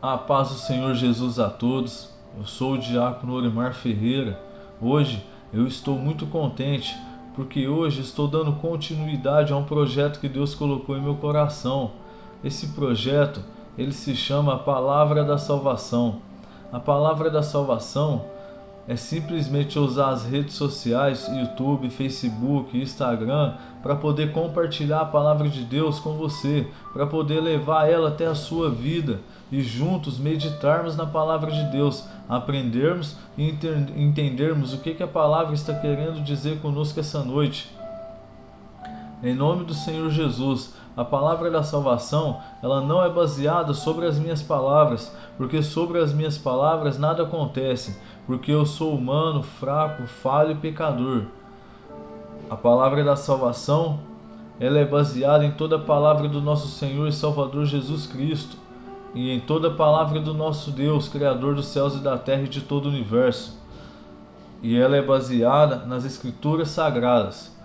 A paz do Senhor Jesus a todos. Eu sou o diácono Orimar Ferreira. Hoje eu estou muito contente porque hoje estou dando continuidade a um projeto que Deus colocou em meu coração. Esse projeto, ele se chama a Palavra da Salvação. A Palavra da Salvação é simplesmente usar as redes sociais, YouTube, Facebook, Instagram, para poder compartilhar a palavra de Deus com você, para poder levar ela até a sua vida e juntos meditarmos na palavra de Deus, aprendermos e entendermos o que a palavra está querendo dizer conosco essa noite. Em nome do Senhor Jesus, a palavra da salvação, ela não é baseada sobre as minhas palavras, porque sobre as minhas palavras nada acontece, porque eu sou humano, fraco, falho e pecador. A palavra da salvação, ela é baseada em toda a palavra do nosso Senhor e Salvador Jesus Cristo, e em toda a palavra do nosso Deus, Criador dos céus e da terra e de todo o universo. E ela é baseada nas Escrituras Sagradas.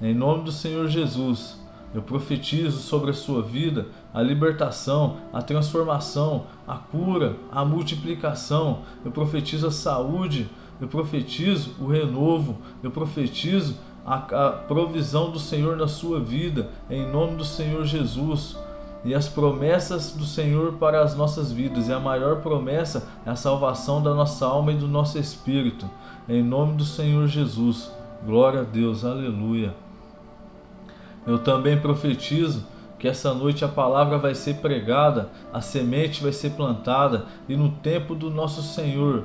Em nome do Senhor Jesus, eu profetizo sobre a sua vida a libertação, a transformação, a cura, a multiplicação. Eu profetizo a saúde, eu profetizo o renovo, eu profetizo a provisão do Senhor na sua vida, em nome do Senhor Jesus. E as promessas do Senhor para as nossas vidas. E a maior promessa é a salvação da nossa alma e do nosso espírito. Em nome do Senhor Jesus. Glória a Deus. Aleluia. Eu também profetizo que essa noite a palavra vai ser pregada, a semente vai ser plantada e no tempo do nosso Senhor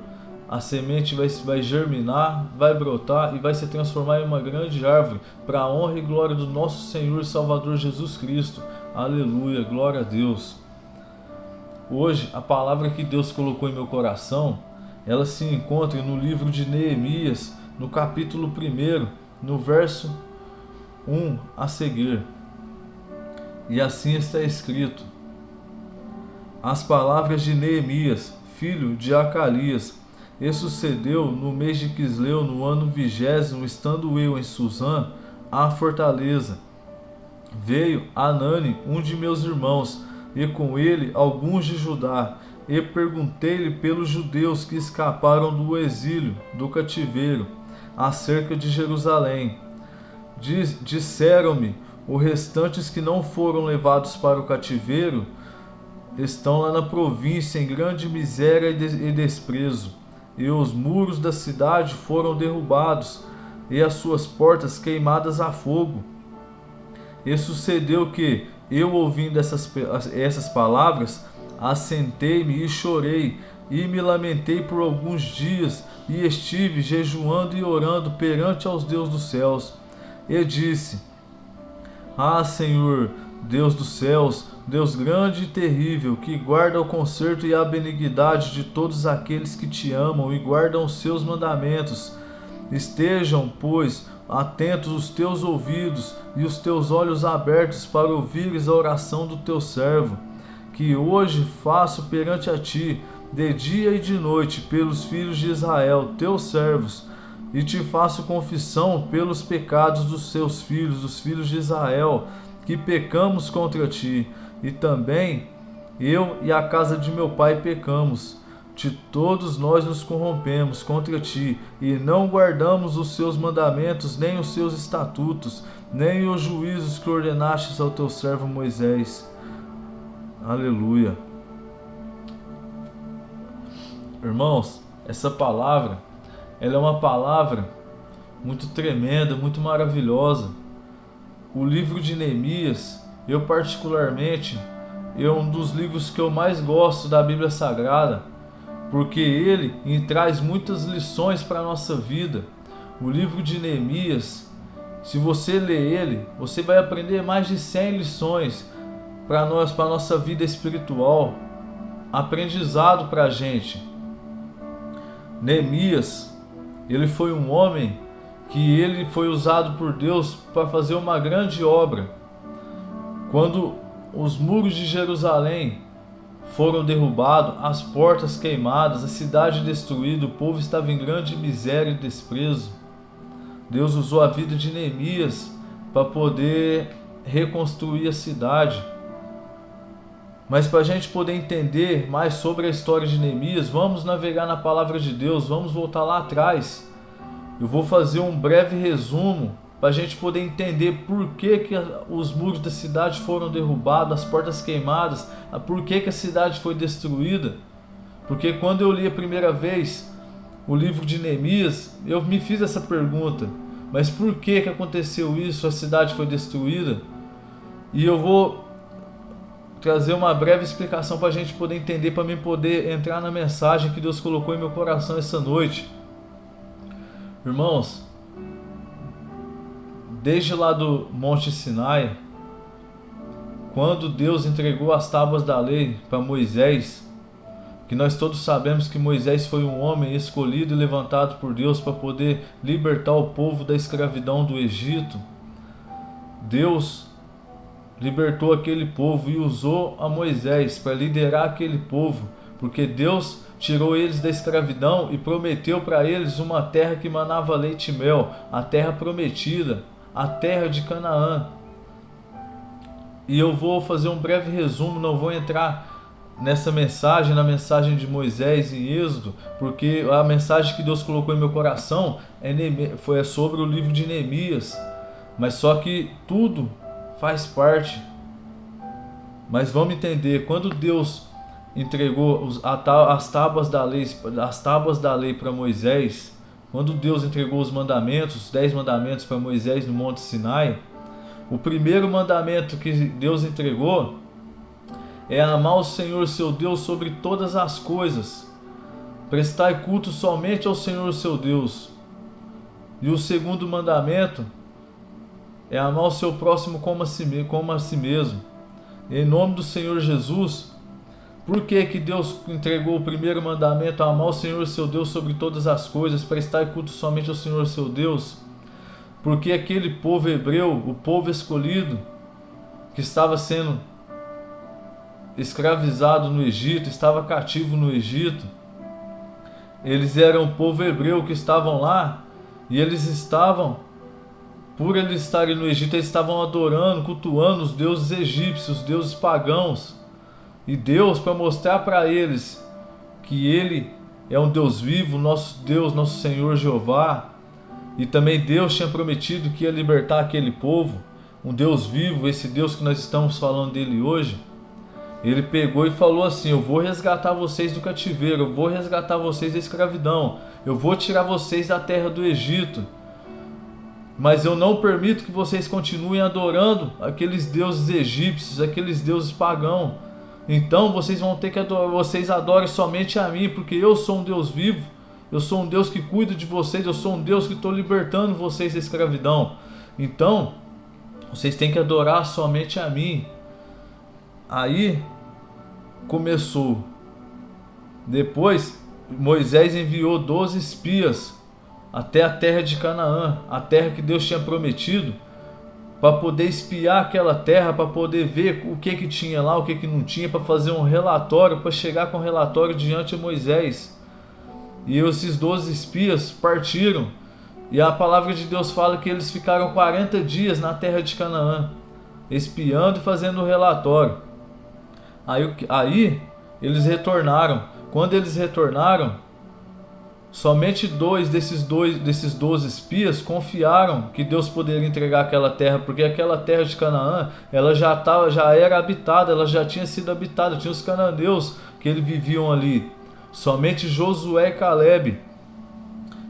a semente vai germinar, vai brotar e vai se transformar em uma grande árvore para a honra e glória do nosso Senhor e Salvador Jesus Cristo. Aleluia, glória a Deus. Hoje a palavra que Deus colocou em meu coração, ela se encontra no livro de Neemias, no capítulo 1, no verso 1 a seguir. E assim está escrito: as palavras de Neemias, filho de Acalias. E sucedeu no mês de Quisleu, no ano 20º, estando eu em Susã, a fortaleza. Veio Anani, um de meus irmãos, e com ele alguns de Judá, e perguntei-lhe pelos judeus que escaparam do exílio, do cativeiro, acerca de Jerusalém. Disseram-me: os restantes que não foram levados para o cativeiro estão lá na província em grande miséria e desprezo. E os muros da cidade foram derrubados, e as suas portas queimadas a fogo. E sucedeu que, eu ouvindo essas palavras, assentei-me e chorei, e me lamentei por alguns dias, e estive jejuando e orando perante aos Deus dos céus. E disse: ah, Senhor, Deus dos céus, Deus grande e terrível, que guarda o conserto e a benignidade de todos aqueles que te amam e guardam os seus mandamentos. Estejam, pois, atentos os teus ouvidos e os teus olhos abertos para ouvires a oração do teu servo, que hoje faço perante a ti, de dia e de noite, pelos filhos de Israel, teus servos, e te faço confissão pelos pecados dos seus filhos, dos filhos de Israel, que pecamos contra ti, e também eu e a casa de meu pai pecamos. De todos nós nos corrompemos contra ti, e não guardamos os seus mandamentos, nem os seus estatutos, nem os juízos que ordenastes ao teu servo Moisés. Aleluia. Irmãos, essa palavra, ela é uma palavra muito tremenda, muito maravilhosa. O livro de Neemias, eu particularmente, é um dos livros que eu mais gosto da Bíblia Sagrada, porque ele traz muitas lições para a nossa vida. O livro de Neemias, se você ler ele, você vai aprender mais de 100 lições para nós, para a nossa vida espiritual, aprendizado para a gente. Neemias, ele foi um homem que ele foi usado por Deus para fazer uma grande obra. Quando os muros de Jerusalém foram derrubados, as portas queimadas, a cidade destruída, o povo estava em grande miséria e desprezo. Deus usou a vida de Neemias para poder reconstruir a cidade. Mas para a gente poder entender mais sobre a história de Neemias, vamos navegar na palavra de Deus, vamos voltar lá atrás. Eu vou fazer um breve resumo para a gente poder entender por que os muros da cidade foram derrubados, as portas queimadas, por que a cidade foi destruída. Porque quando eu li a primeira vez o livro de Neemias, eu me fiz essa pergunta: mas por que aconteceu isso? A cidade foi destruída? E eu vou trazer uma breve explicação para a gente poder entender, para mim poder entrar na mensagem que Deus colocou em meu coração essa noite. Irmãos, desde lá do Monte Sinai, quando Deus entregou as tábuas da lei para Moisés, que nós todos sabemos que Moisés foi um homem escolhido e levantado por Deus para poder libertar o povo da escravidão do Egito, Deus libertou aquele povo e usou a Moisés para liderar aquele povo, porque Deus tirou eles da escravidão e prometeu para eles uma terra que manava leite e mel, a terra prometida, a terra de Canaã. E eu vou fazer um breve resumo, não vou entrar nessa mensagem, na mensagem de Moisés em Êxodo, porque a mensagem que Deus colocou em meu coração foi sobre o livro de Neemias, mas só que tudo faz parte. Mas vamos entender, quando Deus entregou as tábuas da lei para Moisés, quando Deus entregou os mandamentos, os 10 mandamentos para Moisés no Monte Sinai, o primeiro mandamento que Deus entregou é amar o Senhor seu Deus sobre todas as coisas, prestar culto somente ao Senhor seu Deus. E o segundo mandamento é amar o seu próximo como a si mesmo. Em nome do Senhor Jesus, por que Deus entregou o primeiro mandamento, a amar o Senhor seu Deus sobre todas as coisas, prestar culto somente ao Senhor seu Deus? Porque aquele povo hebreu, o povo escolhido, que estava sendo escravizado no Egito, estava cativo no Egito, eles eram o povo hebreu que estavam lá, e eles estavam, por eles estarem no Egito, eles estavam adorando, cultuando os deuses egípcios, os deuses pagãos. E Deus, para mostrar para eles que Ele é um Deus vivo, nosso Deus, nosso Senhor Jeová, e também Deus tinha prometido que ia libertar aquele povo, um Deus vivo, esse Deus que nós estamos falando dele hoje, Ele pegou e falou assim: eu vou resgatar vocês do cativeiro, eu vou resgatar vocês da escravidão, eu vou tirar vocês da terra do Egito, mas eu não permito que vocês continuem adorando aqueles deuses egípcios, aqueles deuses pagãos. Então vocês vão ter que adorar, vocês adorem somente a mim, porque eu sou um Deus vivo, eu sou um Deus que cuida de vocês, eu sou um Deus que estou libertando vocês da escravidão. Então vocês têm que adorar somente a mim. Aí começou. Depois Moisés enviou 12 espias até a terra de Canaã, a terra que Deus tinha prometido, para poder espiar aquela terra, para poder ver o que tinha lá, o que não tinha, para fazer um relatório, para chegar com um relatório diante de Moisés. E esses 12 espias partiram, e a palavra de Deus fala que eles ficaram 40 dias na terra de Canaã, espiando e fazendo o relatório. Aí eles retornaram. Quando eles retornaram, somente desses 12 espias confiaram que Deus poderia entregar aquela terra, porque aquela terra de Canaã, ela já era habitada, ela já tinha sido habitada, tinha os cananeus que eles viviam ali. Somente Josué e Caleb.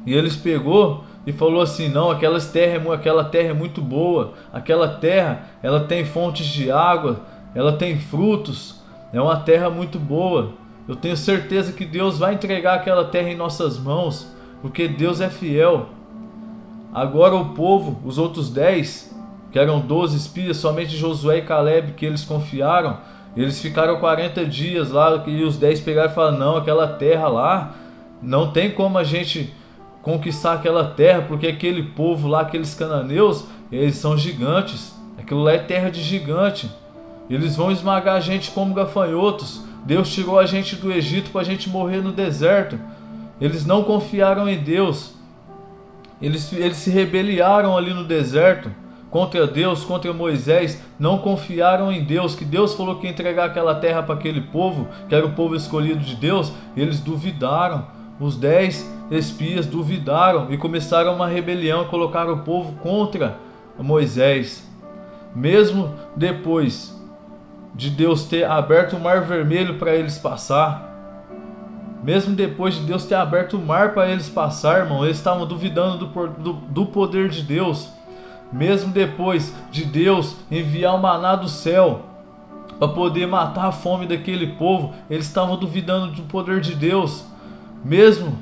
E eles pegou e falou assim: não, aquela terra é muito boa, aquela terra, ela tem fontes de água, ela tem frutos, é uma terra muito boa. Eu tenho certeza que Deus vai entregar aquela terra em nossas mãos, porque Deus é fiel. Agora o povo, os outros 10, que eram 12 espias, somente Josué e Caleb que eles confiaram, eles ficaram 40 dias lá, e os 10 pegaram e falaram: não, aquela terra lá, não tem como a gente conquistar aquela terra, porque aquele povo lá, aqueles cananeus, eles são gigantes, aquilo lá é terra de gigante, eles vão esmagar a gente como gafanhotos. Deus tirou a gente do Egito para a gente morrer no deserto. Eles não confiaram em Deus. Eles se rebeliaram ali no deserto contra Deus, contra Moisés, não confiaram em Deus, que Deus falou que ia entregar aquela terra para aquele povo, que era o povo escolhido de Deus. Eles duvidaram. Os 10 espias duvidaram e começaram uma rebelião, colocaram o povo contra Moisés. Mesmo depois de Deus ter aberto o mar vermelho para eles passar, mesmo depois de Deus ter aberto o mar para eles passar, irmão, eles estavam duvidando do poder de Deus. Mesmo depois de Deus enviar o maná do céu para poder matar a fome daquele povo, eles estavam duvidando do poder de Deus. Mesmo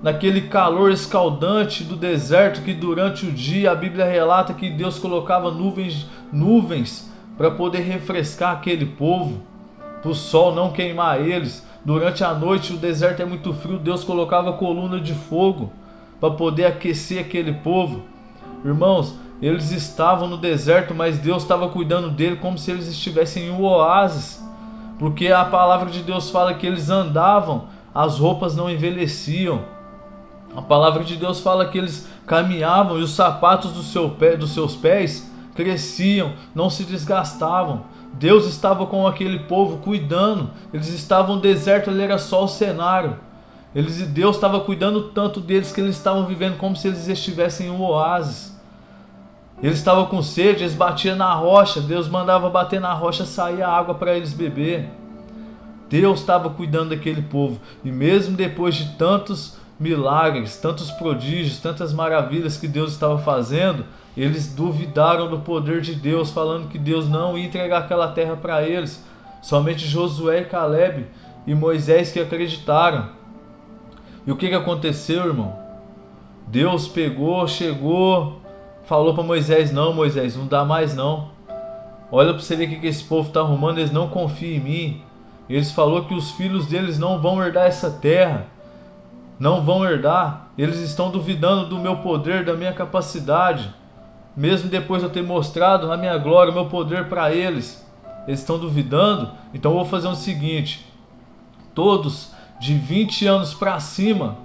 naquele calor escaldante do deserto, que durante o dia a Bíblia relata que Deus colocava nuvens para poder refrescar aquele povo, para o sol não queimar eles. Durante a noite o deserto é muito frio, Deus colocava coluna de fogo para poder aquecer aquele povo. Irmãos, eles estavam no deserto, mas Deus estava cuidando dele como se eles estivessem em um oásis, porque a palavra de Deus fala que eles andavam, as roupas não envelheciam. A palavra de Deus fala que eles caminhavam e os sapatos dos seus pés cresciam, não se desgastavam. Deus estava com aquele povo cuidando. Eles estavam no deserto, ele era só o cenário. Deus estava cuidando tanto deles que eles estavam vivendo como se eles estivessem em um oásis. Eles estavam com sede, eles batiam na rocha, Deus mandava bater na rocha, saía água para eles beber. Deus estava cuidando daquele povo. E mesmo depois de tantos milagres, tantos prodígios, tantas maravilhas que Deus estava fazendo, eles duvidaram do poder de Deus, falando que Deus não ia entregar aquela terra para eles. Somente Josué e Caleb e Moisés que acreditaram. E o que aconteceu, irmão? Deus chegou, falou para Moisés: não, Moisés, não dá mais não. Olha para você ver o que esse povo está arrumando, eles não confiam em mim. Eles falaram que os filhos deles não vão herdar essa terra. Não vão herdar. Eles estão duvidando do meu poder, da minha capacidade. Mesmo depois de eu ter mostrado a minha glória, o meu poder para eles. Eles estão duvidando. Então eu vou fazer o seguinte: todos de 20 anos para cima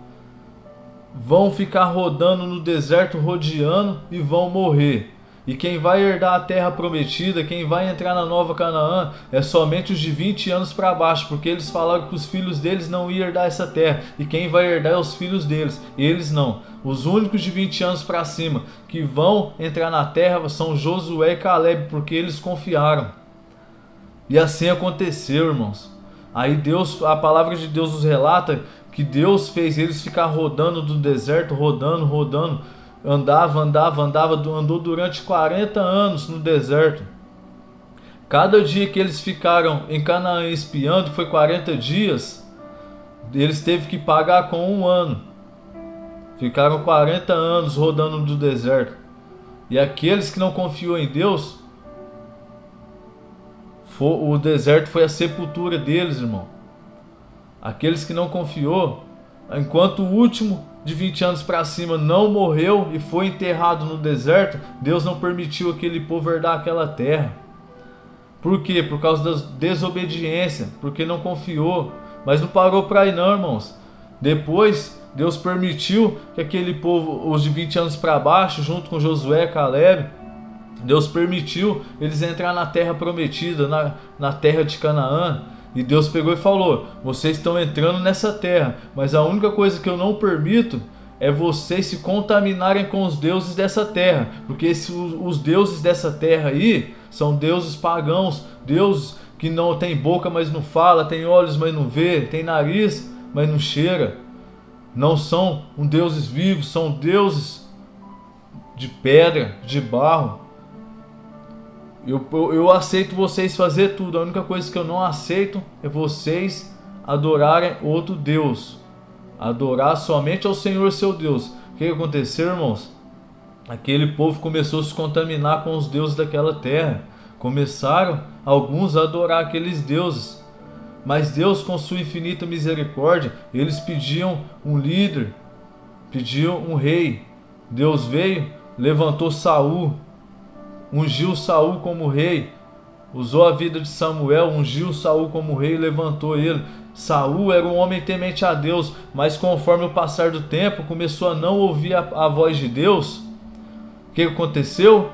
vão ficar rodando no deserto, rodeando, e vão morrer. E quem vai herdar a terra prometida, quem vai entrar na Nova Canaã, é somente os de 20 anos para baixo, porque eles falaram que os filhos deles não iam herdar essa terra, e quem vai herdar é os filhos deles, eles não. Os únicos de 20 anos para cima que vão entrar na terra são Josué e Caleb, porque eles confiaram. E assim aconteceu, irmãos. Aí a palavra de Deus nos relata que Deus fez eles ficar rodando do deserto, rodando. Andou durante 40 anos no deserto. Cada dia que eles ficaram em Canaã espiando, foi 40 dias, eles teve que pagar com 1 ano. Ficaram 40 anos rodando no deserto. E aqueles que não confiou em Deus, o deserto foi a sepultura deles, irmão. Aqueles que não confiou, enquanto o último de 20 anos para cima não morreu e foi enterrado no deserto, Deus não permitiu aquele povo herdar aquela terra. Por quê? Por causa da desobediência, porque não confiou. Mas não parou para aí não, irmãos. Depois, Deus permitiu que aquele povo, os de 20 anos para baixo, junto com Josué e Caleb, Deus permitiu eles entrar na terra prometida, na terra de Canaã. E Deus pegou e falou: vocês estão entrando nessa terra, mas a única coisa que eu não permito é vocês se contaminarem com os deuses dessa terra, porque os deuses dessa terra aí são deuses pagãos, deuses que não tem boca, mas não fala, tem olhos, mas não vê, tem nariz, mas não cheira. Não são deuses vivos, são deuses de pedra, de barro. Eu aceito vocês fazer tudo. A única coisa que eu não aceito é vocês adorarem outro Deus. Adorar somente ao Senhor seu Deus. O que aconteceu, irmãos? Aquele povo começou a se contaminar com os deuses daquela terra. Começaram alguns a adorar aqueles deuses. Mas Deus, com sua infinita misericórdia, eles pediam um líder, pediam um rei. Deus veio, levantou Saul, ungiu Saul como rei, usou a vida de Samuel, ungiu Saul como rei e levantou ele. Saul era um homem temente a Deus, mas conforme o passar do tempo começou a não ouvir a voz de Deus. O que aconteceu?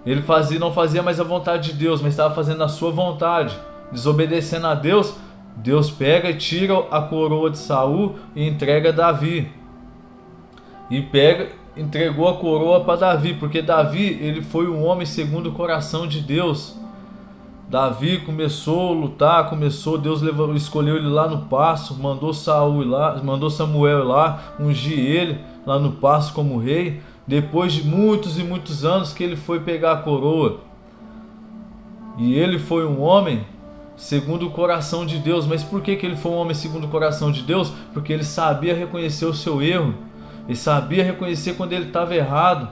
Ele não fazia mais a vontade de Deus, mas estava fazendo a sua vontade, desobedecendo a Deus. Deus pega e tira a coroa de Saul e entrega a Davi. Entregou a coroa para Davi, porque Davi, ele foi um homem segundo o coração de Deus. Davi começou a lutar, Deus escolheu ele lá no pasto, mandou Samuel ir lá, ungir ele lá no pasto como rei. Depois de muitos e muitos anos que ele foi pegar a coroa. E ele foi um homem segundo o coração de Deus. Mas por que ele foi um homem segundo o coração de Deus? Porque ele sabia reconhecer o seu erro. Ele sabia reconhecer quando ele estava errado.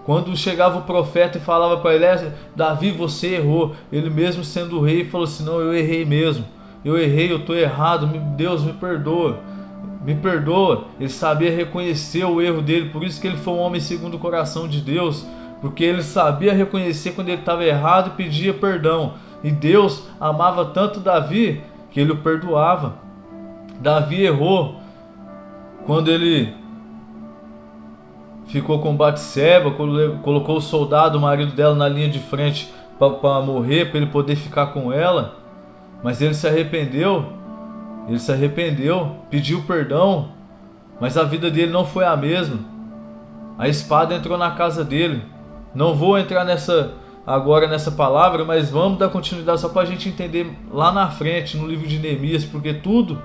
Quando chegava o profeta e falava para ele: Davi, você errou. Ele mesmo sendo o rei falou assim: não, eu errei mesmo. Eu errei, eu estou errado. Deus, me perdoa. Me perdoa. Ele sabia reconhecer o erro dele. Por isso que ele foi um homem segundo o coração de Deus. Porque ele sabia reconhecer quando ele estava errado e pedia perdão. E Deus amava tanto Davi que ele o perdoava. Davi errou quando ele ficou com Batseba, colocou o soldado, o marido dela, na linha de frente para morrer, para ele poder ficar com ela. Mas ele se arrependeu, pediu perdão, mas a vida dele não foi a mesma. A espada entrou na casa dele. Não vou entrar agora nessa palavra, mas vamos dar continuidade só para a gente entender lá na frente, no livro de Neemias, porque tudo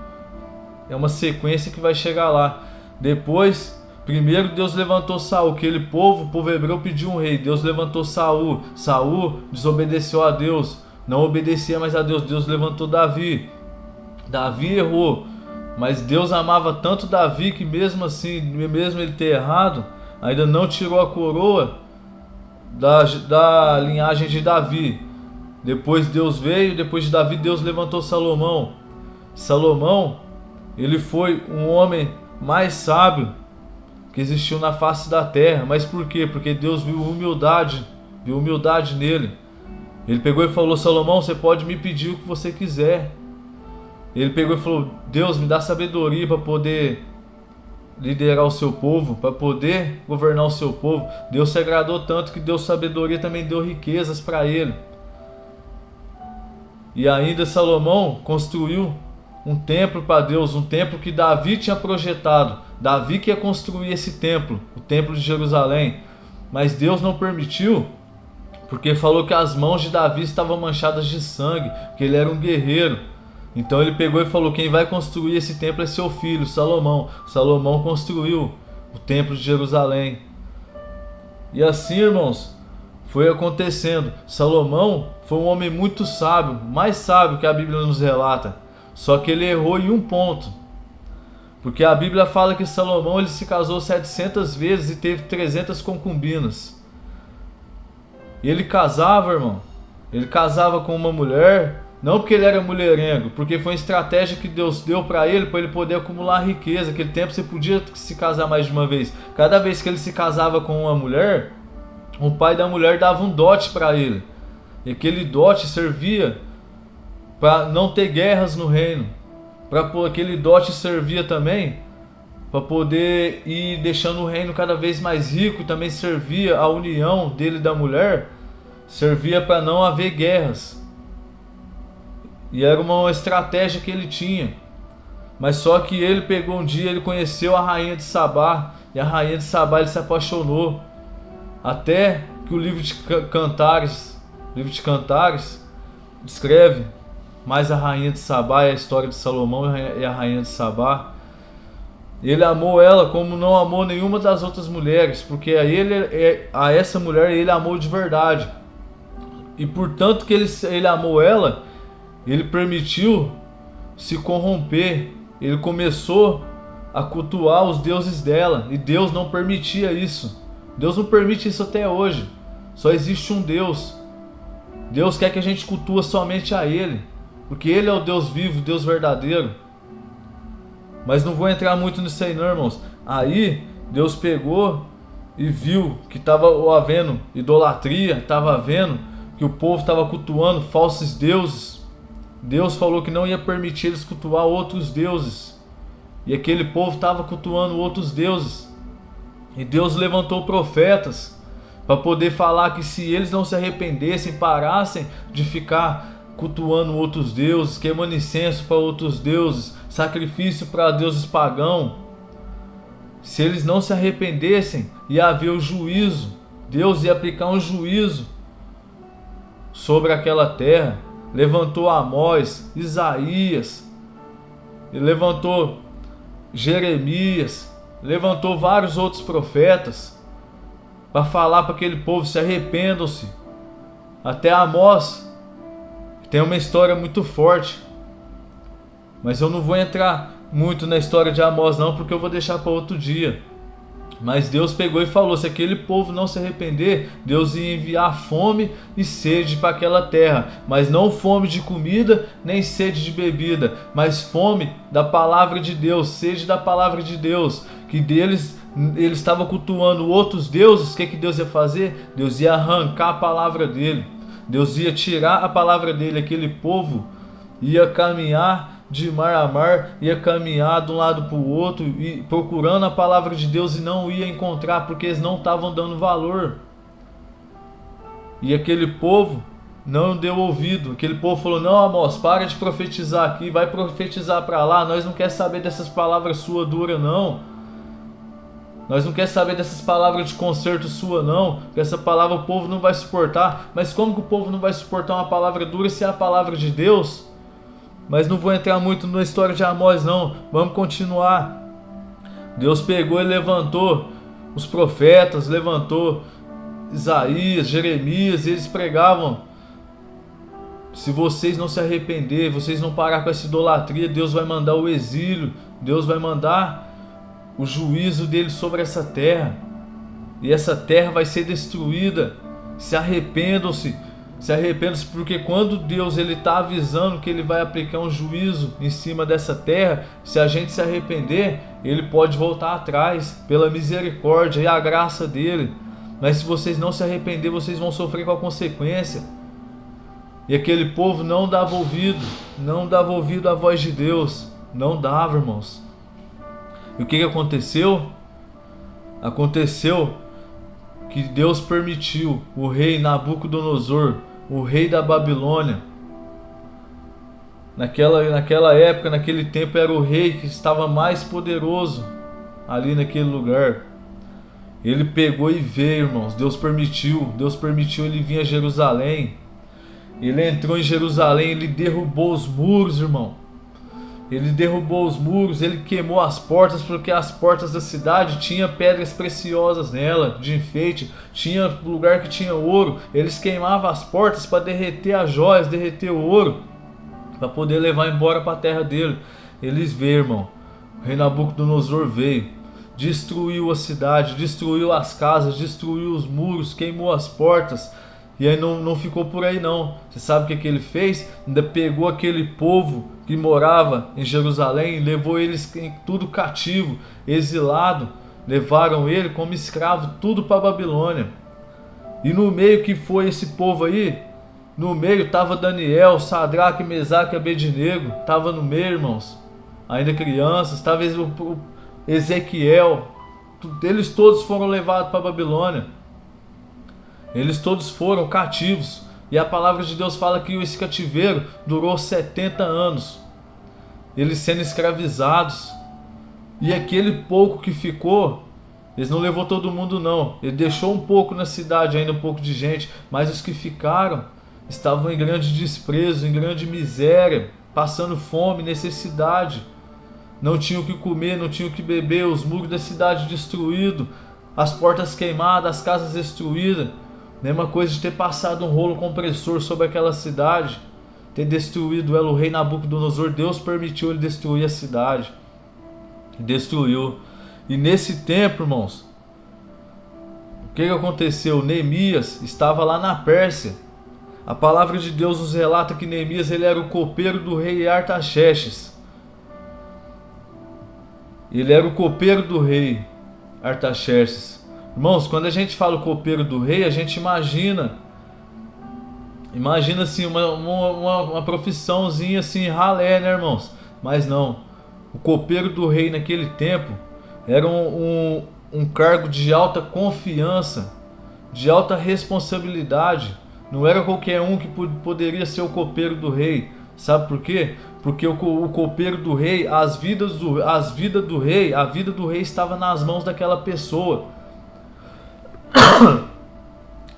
é uma sequência que vai chegar lá. Depois, primeiro Deus levantou Saul, o povo hebreu pediu um rei. Deus levantou Saul. Saul desobedeceu a Deus, não obedecia mais a Deus. Deus levantou Davi. Davi errou, mas Deus amava tanto Davi que mesmo assim, mesmo ele ter errado, ainda não tirou a coroa da linhagem de Davi. Depois depois de Davi, Deus levantou Salomão. Salomão, ele foi um homem mais sábio que existiu na face da terra. Mas por quê? Porque Deus viu humildade nele. Ele pegou e falou: Salomão, você pode me pedir o que você quiser. Ele pegou e falou: Deus, me dá sabedoria para poder liderar o seu povo, para poder governar o seu povo. Deus se agradou tanto que deu sabedoria, também deu riquezas para ele. E ainda Salomão construiu um templo para Deus, um templo que Davi tinha projetado. Davi que ia construir esse templo, o templo de Jerusalém. Mas Deus não permitiu, porque falou que as mãos de Davi estavam manchadas de sangue, que ele era um guerreiro. Então ele pegou e falou: quem vai construir esse templo é seu filho, Salomão. Salomão construiu o templo de Jerusalém. E assim, irmãos, foi acontecendo. Salomão foi um homem muito sábio, mais sábio que a Bíblia nos relata. Só que ele errou em um ponto. Porque a Bíblia fala que Salomão ele se casou 700 vezes e teve 300 concubinas. E ele casava, irmão. Ele casava com uma mulher, não porque ele era mulherengo, porque foi uma estratégia que Deus deu para ele poder acumular riqueza. Naquele tempo você podia se casar mais de uma vez. Cada vez que ele se casava com uma mulher, o pai da mulher dava um dote para ele. E aquele dote servia para não ter guerras no reino. Aquele dote servia também para poder ir deixando o reino cada vez mais rico. E também servia a união dele e da mulher, servia para não haver guerras. E era uma estratégia que ele tinha. Mas só que ele pegou um dia, ele conheceu a rainha de Sabá. E a rainha de Sabá, ele se apaixonou. Até que o livro de Cantares descreve mais a rainha de Sabá e a história de Salomão e a rainha de Sabá. Ele amou ela como não amou nenhuma das outras mulheres, porque a essa mulher ele amou de verdade. E portanto que ele amou ela, ele permitiu se corromper. Ele começou a cultuar os deuses dela, e Deus não permitia isso. Deus não permite isso até hoje. Só existe um Deus. Deus quer que a gente cultua somente a Ele, porque Ele é o Deus vivo, o Deus verdadeiro. Mas não vou entrar muito nisso aí não, irmãos. Aí Deus pegou e viu que estava havendo idolatria, estava havendo que o povo estava cultuando falsos deuses. Deus falou que não ia permitir eles cultuar outros deuses. E aquele povo estava cultuando outros deuses. E Deus levantou profetas para poder falar que se eles não se arrependessem, parassem de ficar cultuando outros deuses, queimando incenso para outros deuses, sacrifício para deuses pagãos, se eles não se arrependessem, ia haver o juízo. Deus ia aplicar um juízo sobre aquela terra. Levantou Amós, Isaías, levantou Jeremias, levantou vários outros profetas para falar para aquele povo: se arrependam-se. Até Amós tem uma história muito forte, mas eu não vou entrar muito na história de Amós não, porque eu vou deixar para outro dia. Mas Deus pegou e falou: se aquele povo não se arrepender, Deus ia enviar fome e sede para aquela terra. Mas não fome de comida, nem sede de bebida, mas fome da palavra de Deus, sede da palavra de Deus. Que eles estavam cultuando outros deuses. O que Deus ia fazer? Deus ia arrancar a palavra dele. Deus ia tirar a palavra dele. Aquele povo ia caminhar de mar a mar, ia caminhar de um lado para o outro, e procurando a palavra de Deus, e não ia encontrar, porque eles não estavam dando valor. E aquele povo não deu ouvido. Aquele povo falou: não, Amós, para de profetizar aqui, vai profetizar para lá, nós não quer saber dessas palavras sua dura não. Nós não quer saber dessas palavras de conserto sua não, porque essa palavra o povo não vai suportar. Mas como que o povo não vai suportar uma palavra dura se é a palavra de Deus? Mas não vou entrar muito na história de Amós não, vamos continuar. Deus pegou e levantou os profetas, levantou Isaías, Jeremias, e eles pregavam: se vocês não se arrepender, vocês não parar com essa idolatria, Deus vai mandar o exílio, Deus vai mandar o juízo dele sobre essa terra, e essa terra vai ser destruída. Se arrependam-se, porque quando Deus está avisando que ele vai aplicar um juízo em cima dessa terra, se a gente se arrepender, ele pode voltar atrás pela misericórdia e a graça dele. Mas se vocês não se arrepender, vocês vão sofrer com a consequência. E aquele povo não dava ouvido à voz de Deus, não dava, irmãos. E o que aconteceu? Aconteceu que Deus permitiu o rei Nabucodonosor, o rei da Babilônia. Naquela época, naquele tempo, era o rei que estava mais poderoso ali naquele lugar. Ele pegou e veio, irmãos. Deus permitiu ele vir a Jerusalém. Ele entrou em Jerusalém, ele derrubou os muros, irmão. Ele derrubou os muros, ele queimou as portas, porque as portas da cidade tinham pedras preciosas nela, de enfeite, tinha lugar que tinha ouro. Eles queimavam as portas para derreter as joias, derreter o ouro, para poder levar embora para a terra dele. Eles veem, irmão, o rei Nabucodonosor veio, destruiu a cidade, destruiu as casas, destruiu os muros, queimou as portas. E aí não ficou por aí não. Você sabe o que ele fez? Ainda pegou aquele povo que morava em Jerusalém, levou eles tudo cativo, exilado. Levaram ele como escravo tudo para a Babilônia. E no meio que foi esse povo aí, no meio estava Daniel, Sadraque, Mesaque e Abednego. Estava no meio, irmãos, ainda crianças. Estava Ezequiel. Eles todos foram levados para a Babilônia. Eles todos foram cativos. E a palavra de Deus fala que esse cativeiro durou 70 anos. Eles sendo escravizados. E aquele pouco que ficou, eles não levou todo mundo não. Ele deixou um pouco na cidade, ainda um pouco de gente. Mas os que ficaram estavam em grande desprezo, em grande miséria, passando fome, necessidade. Não tinham o que comer, não tinham o que beber. Os muros da cidade destruídos, as portas queimadas, as casas destruídas. Mesma coisa de ter passado um rolo compressor sobre aquela cidade, ter destruído ela. O rei Nabucodonosor, Deus permitiu ele destruir a cidade. Destruiu. E nesse tempo, irmãos, o que aconteceu? Neemias estava lá na Pérsia. A palavra de Deus nos relata que Neemias ele era o copeiro do rei Artaxerxes. Ele era o copeiro do rei Artaxerxes. Irmãos, quando a gente fala o copeiro do rei, a gente imagina assim uma profissãozinha assim, ralé, né, irmãos? Mas não, o copeiro do rei naquele tempo era um cargo de alta confiança, de alta responsabilidade. Não era qualquer um que poderia ser o copeiro do rei. Sabe por quê? Porque o copeiro do rei, a vida do rei estava nas mãos daquela pessoa.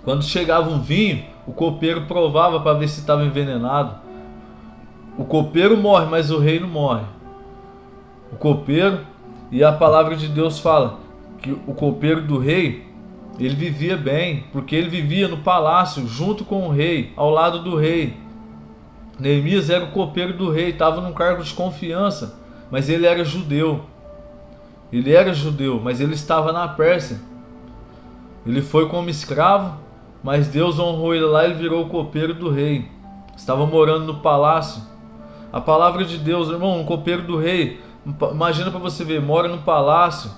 Quando chegava um vinho, o copeiro provava para ver se estava envenenado. O copeiro morre, mas o rei não morre. O copeiro, e a palavra de Deus fala que o copeiro do rei, ele vivia bem, porque ele vivia no palácio junto com o rei, ao lado do rei. Neemias era o copeiro do rei, estava num cargo de confiança, mas ele era judeu. Ele era judeu, mas ele estava na Pérsia. Ele foi como escravo, mas Deus honrou ele lá e ele virou o copeiro do rei. Estava morando no palácio. A palavra de Deus, irmão, um copeiro do rei, imagina para você ver, mora no palácio,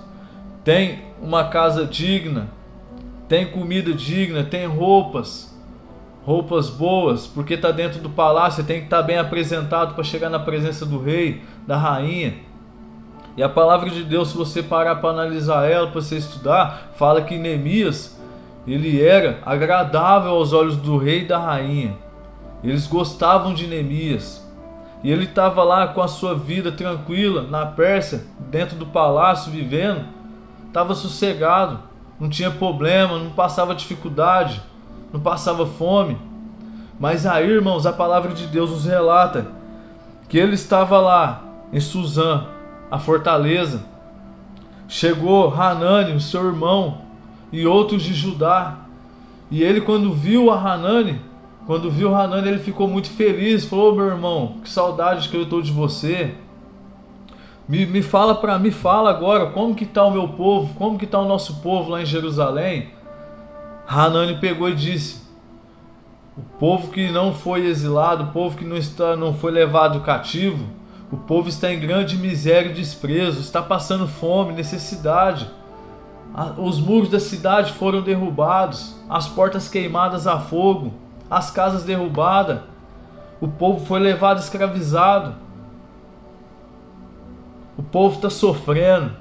tem uma casa digna, tem comida digna, tem roupas boas, porque está dentro do palácio, tem que estar bem apresentado para chegar na presença do rei, da rainha. E a palavra de Deus, se você parar para analisar ela, para você estudar, fala que Neemias, ele era agradável aos olhos do rei e da rainha. Eles gostavam de Neemias. E ele estava lá com a sua vida tranquila, na Pérsia, dentro do palácio, vivendo. Estava sossegado, não tinha problema, não passava dificuldade, não passava fome. Mas aí, irmãos, a palavra de Deus nos relata que ele estava lá em Suzã, a fortaleza. Chegou Hanani, o seu irmão, e outros de Judá. E ele, quando viu Hanani, ele ficou muito feliz. Falou: meu irmão, que saudade que eu estou de você. Me fala agora, como que está o meu povo, como que está o nosso povo lá em Jerusalém? Hanani pegou e disse: o povo que não foi exilado, o povo que não foi levado cativo, o povo está em grande miséria e desprezo, está passando fome, necessidade. Os muros da cidade foram derrubados, as portas queimadas a fogo, as casas derrubadas, o povo foi levado escravizado, o povo está sofrendo.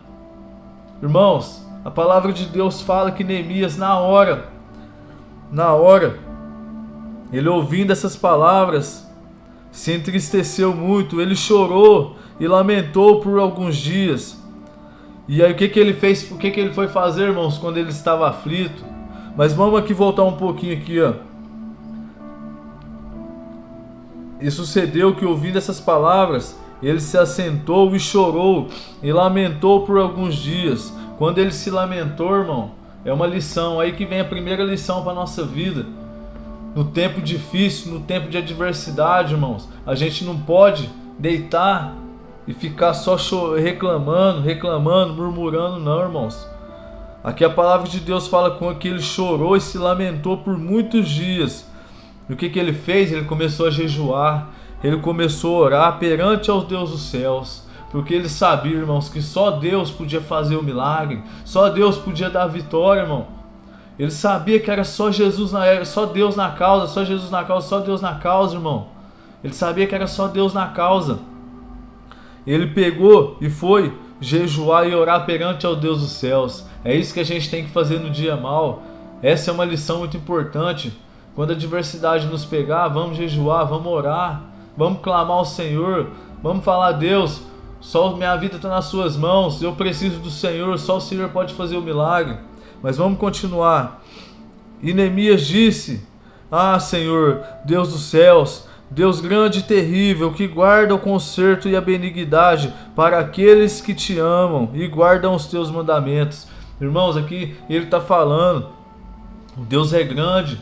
Irmãos, a palavra de Deus fala que Neemias, na hora, ele ouvindo essas palavras, se entristeceu muito, ele chorou e lamentou por alguns dias. E aí o que ele fez, o que ele foi fazer, irmãos, quando ele estava aflito? Mas vamos aqui voltar um pouquinho aqui, ó. E sucedeu que, ouvindo essas palavras, ele se assentou e chorou e lamentou por alguns dias. Quando ele se lamentou, irmão, é uma lição aí que vem a primeira lição para a nossa vida. No tempo difícil, no tempo de adversidade, irmãos, a gente não pode deitar e ficar só reclamando, murmurando, não, irmãos. Aqui a palavra de Deus fala que ele chorou e se lamentou por muitos dias. E o que ele fez? Ele começou a jejuar, ele começou a orar perante ao Deus dos céus, porque ele sabia, irmãos, que só Deus podia fazer o milagre, só Deus podia dar a vitória, irmão. Ele sabia que era só Deus na causa, só Jesus na causa, só Deus na causa, irmão. Ele sabia que era só Deus na causa. Ele pegou e foi jejuar e orar perante ao Deus dos céus. É isso que a gente tem que fazer no dia mal. Essa é uma lição muito importante. Quando a adversidade nos pegar, vamos jejuar, vamos orar, vamos clamar ao Senhor, vamos falar: Deus, só minha vida está nas suas mãos, eu preciso do Senhor, só o Senhor pode fazer o milagre. Mas vamos continuar. E Neemias disse: ah, Senhor, Deus dos céus, Deus grande e terrível, que guarda o conserto e a benignidade para aqueles que te amam e guardam os teus mandamentos. Irmãos, aqui ele está falando, o Deus é grande,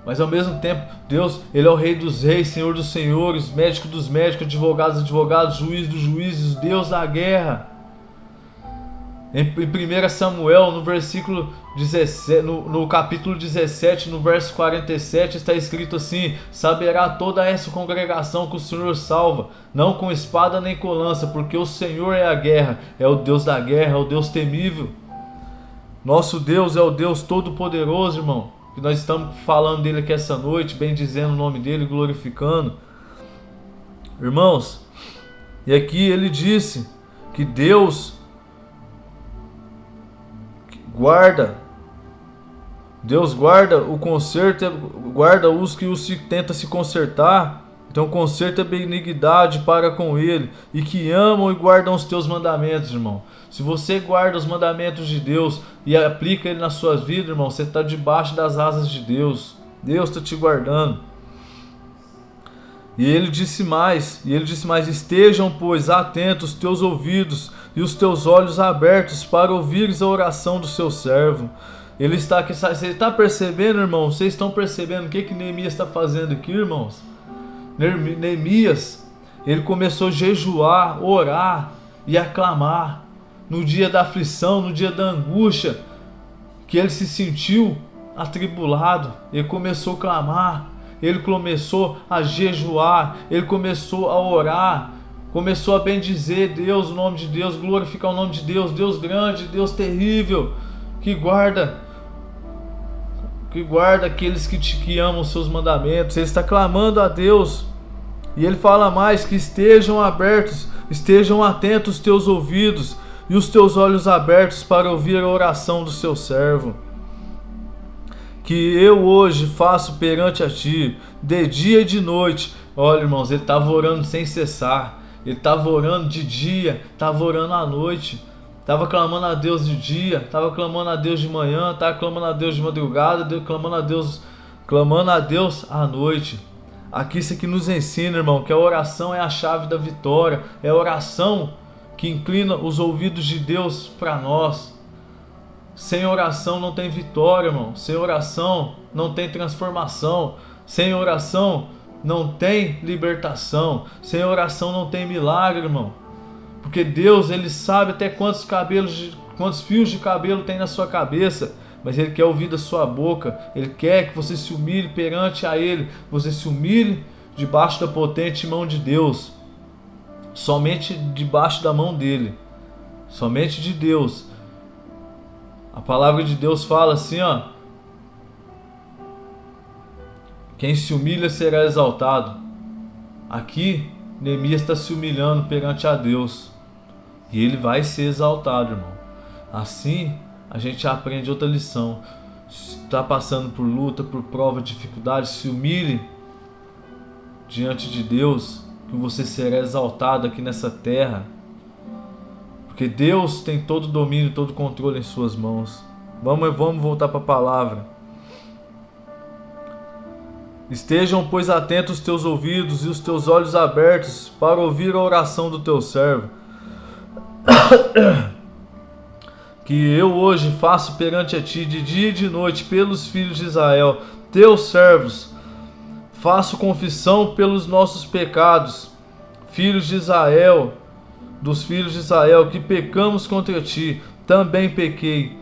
mas ao mesmo tempo, Deus, ele é o Rei dos reis, Senhor dos senhores, médico dos médicos, advogado dos advogados, juiz dos juízes, Deus da guerra. Em 1 Samuel, no versículo 17, no capítulo 17, no verso 47, está escrito assim: saberá toda essa congregação que o Senhor salva, não com espada nem com lança, porque o Senhor é a guerra, é o Deus da guerra, é o Deus temível. Nosso Deus é o Deus todo-poderoso, irmão, que nós estamos falando dele aqui essa noite, bendizendo o nome dele, glorificando. Irmãos, e aqui ele disse que Deus guarda Deus guarda o conserto, guarda os que tenta se consertar. Então conserta a benignidade para com ele, e que amam e guardam os teus mandamentos, irmão. Se você guarda os mandamentos de Deus e aplica ele na sua vida, irmão, você está debaixo das asas de Deus. Deus está te guardando. E ele disse mais, estejam, pois, atentos os teus ouvidos e os teus olhos abertos para ouvires a oração do seu servo. Ele está aqui, você está percebendo, irmão? Vocês estão percebendo o que Neemias está fazendo aqui, irmãos? Neemias, ele começou a jejuar, orar e a clamar no dia da aflição, no dia da angústia, que ele se sentiu atribulado. Ele começou a clamar, ele começou a jejuar, ele começou a orar, começou a bendizer Deus, o nome de Deus, glorificar o nome de Deus, Deus grande, Deus terrível, que guarda aqueles que amam os seus mandamentos. Ele está clamando a Deus. E ele fala mais, que estejam abertos, estejam atentos os teus ouvidos e os teus olhos abertos para ouvir a oração do seu servo, que eu hoje faço perante a ti, de dia e de noite. Olha, irmãos, ele estava orando sem cessar. Ele estava orando de dia, estava orando à noite, estava clamando a Deus de dia, estava clamando a Deus de manhã, estava clamando a Deus de madrugada, clamando a Deus à noite. Aqui isso aqui nos ensina, irmão, que a oração é a chave da vitória. É a oração que inclina os ouvidos de Deus para nós. Sem oração não tem vitória, irmão. Sem oração não tem transformação. Sem oração não tem libertação. Sem oração não tem milagre, irmão. Porque Deus, ele sabe até quantos fios de cabelo tem na sua cabeça. Mas ele quer ouvir da sua boca. Ele quer que você se humilhe perante a ele. Você se humilhe debaixo da potente mão de Deus. Somente debaixo da mão dele. Somente de Deus. A palavra de Deus fala assim, ó. Quem se humilha será exaltado. Aqui, Neemias está se humilhando perante a Deus. E ele vai ser exaltado, irmão. Assim, a gente aprende outra lição. Está passando por luta, por prova, dificuldade, se humilhe diante de Deus, que você será exaltado aqui nessa terra. Porque Deus tem todo o domínio, todo o controle em suas mãos. Vamos voltar para a palavra. Estejam, pois, atentos os teus ouvidos e os teus olhos abertos para ouvir a oração do teu servo, que eu hoje faço perante a ti de dia e de noite pelos filhos de Israel, teus servos. Faço confissão pelos nossos pecados, filhos de Israel, dos filhos de Israel, que pecamos contra ti. Também pequei,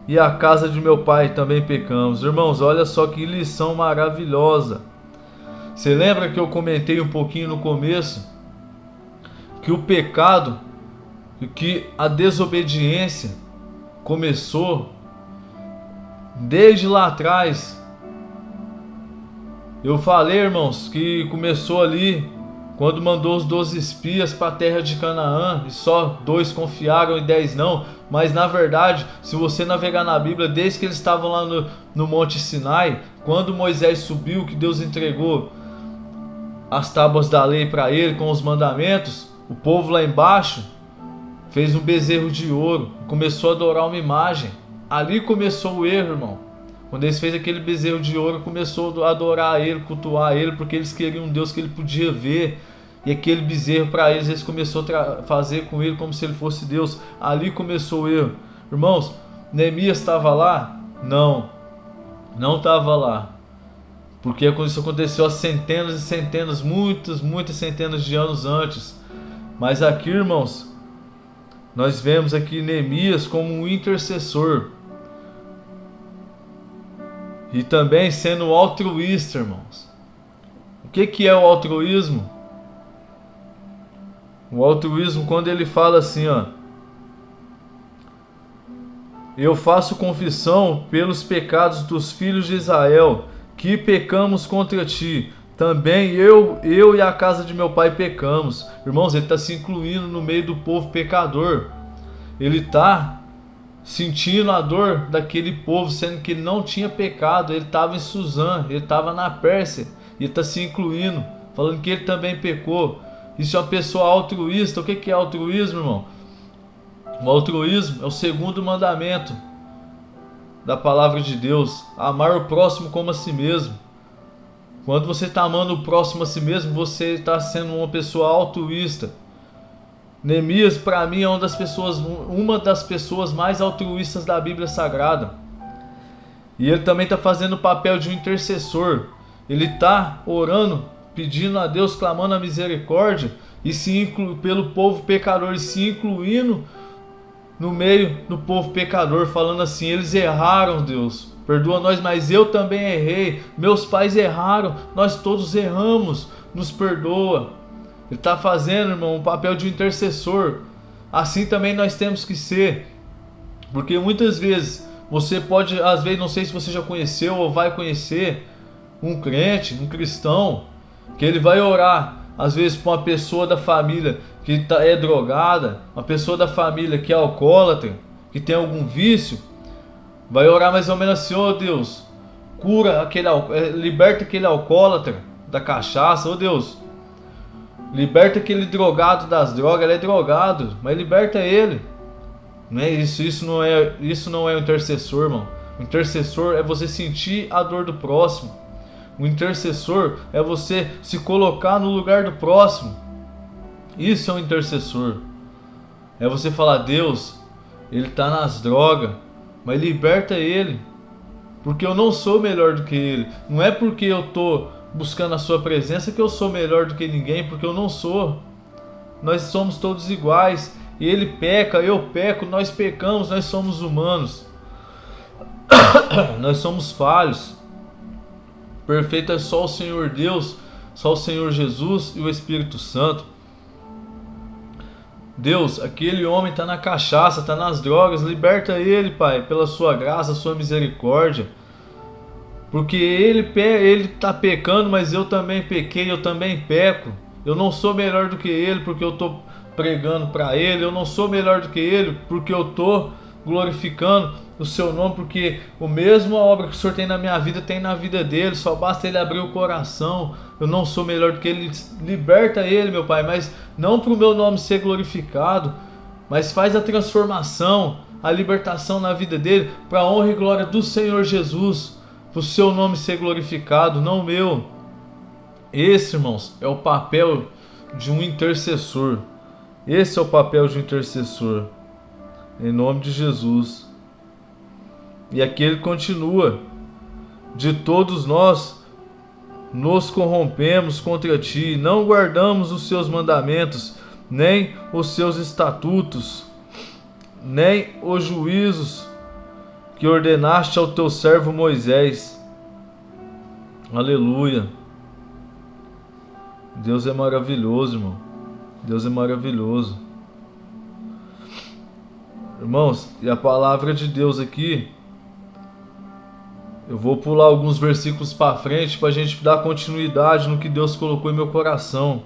e a casa de meu pai também pecamos. Irmãos, olha só que lição maravilhosa. Você lembra que eu comentei um pouquinho no começo que o pecado, que a desobediência começou desde lá atrás. Eu falei, irmãos, que começou ali quando mandou os 12 espias para a terra de Canaã, e só 2 confiaram e 10 não. Mas na verdade, se você navegar na Bíblia, desde que eles estavam lá no Monte Sinai, quando Moisés subiu, que Deus entregou as tábuas da lei para ele com os mandamentos, o povo lá embaixo fez um bezerro de ouro, começou a adorar uma imagem. Ali começou o erro, irmão. Quando eles fez aquele bezerro de ouro, começou a adorar ele, cultuar ele, porque eles queriam um Deus que ele podia ver. E aquele bezerro para eles começou a fazer com ele como se ele fosse Deus. Ali começou o erro. Irmãos, Neemias estava lá? Não estava lá. Porque isso aconteceu há centenas e centenas, muitas centenas de anos antes. Mas aqui, irmãos, nós vemos aqui Neemias como um intercessor. E também sendo altruísta, irmãos. O que é o altruísmo? O altruísmo, quando ele fala assim, ó: eu faço confissão pelos pecados dos filhos de Israel, que pecamos contra ti. Também eu e a casa de meu pai pecamos. Irmãos, ele está se incluindo no meio do povo pecador. Ele está sentindo a dor daquele povo, sendo que ele não tinha pecado, ele estava em Suzã, ele estava na Pérsia, e está se incluindo, falando que ele também pecou. Isso é uma pessoa altruísta. O que é altruísmo, irmão? O altruísmo é o segundo mandamento da palavra de Deus: amar o próximo como a si mesmo. Quando você está amando o próximo a si mesmo, você está sendo uma pessoa altruísta. Neemias, para mim, é uma das pessoas mais altruístas da Bíblia Sagrada. E ele também está fazendo o papel de um intercessor. Ele está orando, pedindo a Deus, clamando a misericórdia e pelo povo pecador, e se incluindo no meio do povo pecador, falando assim: eles erraram, Deus, perdoa nós, mas eu também errei, meus pais erraram, nós todos erramos, nos perdoa. Ele está fazendo, irmão, um papel de um intercessor. Assim também nós temos que ser, porque muitas vezes você pode, às vezes, não sei se você já conheceu ou vai conhecer um crente, um cristão, que ele vai orar, às vezes, para uma pessoa da família que é drogada, uma pessoa da família que é alcoólatra, que tem algum vício, vai orar mais ou menos assim: ô Deus, liberta aquele alcoólatra da cachaça, ô Deus, liberta aquele drogado das drogas, ele é drogado, mas liberta ele. Não é isso, isso não é um intercessor, irmão. O intercessor é você sentir a dor do próximo. O intercessor é você se colocar no lugar do próximo. Isso é um intercessor. É você falar: Deus, ele está nas drogas, mas liberta ele, porque eu não sou melhor do que ele. Não é porque eu estou buscando a sua presença que eu sou melhor do que ninguém, porque eu não sou. Nós somos todos iguais. Ele peca, eu peco, nós pecamos, nós somos humanos. Nós somos falhos. Perfeito é só o Senhor Deus, só o Senhor Jesus e o Espírito Santo. Deus, aquele homem está na cachaça, está nas drogas, liberta ele, Pai, pela sua graça, sua misericórdia. Porque ele está pecando, mas eu também pequei, eu também peco. Eu não sou melhor do que ele porque eu estou pregando para ele. Eu não sou melhor do que ele porque eu estou glorificando o seu nome, porque a mesma obra que o Senhor tem na minha vida tem na vida dele, só basta ele abrir o coração. Eu não sou melhor do que ele. Liberta ele, meu Pai, mas não para o meu nome ser glorificado, mas faz a transformação, a libertação na vida dele, para a honra e glória do Senhor Jesus, para o seu nome ser glorificado, não o meu. Esse, irmãos, é o papel de um intercessor. Esse é o papel de um intercessor, em nome de Jesus. E aqui ele continua: de todos nós nos corrompemos contra ti, não guardamos os seus mandamentos, nem os seus estatutos, nem os juízos que ordenaste ao teu servo Moisés. Aleluia. Deus é maravilhoso, irmão. Deus é maravilhoso. Irmãos, e a palavra de Deus aqui, eu vou pular alguns versículos para frente para a gente dar continuidade no que Deus colocou em meu coração.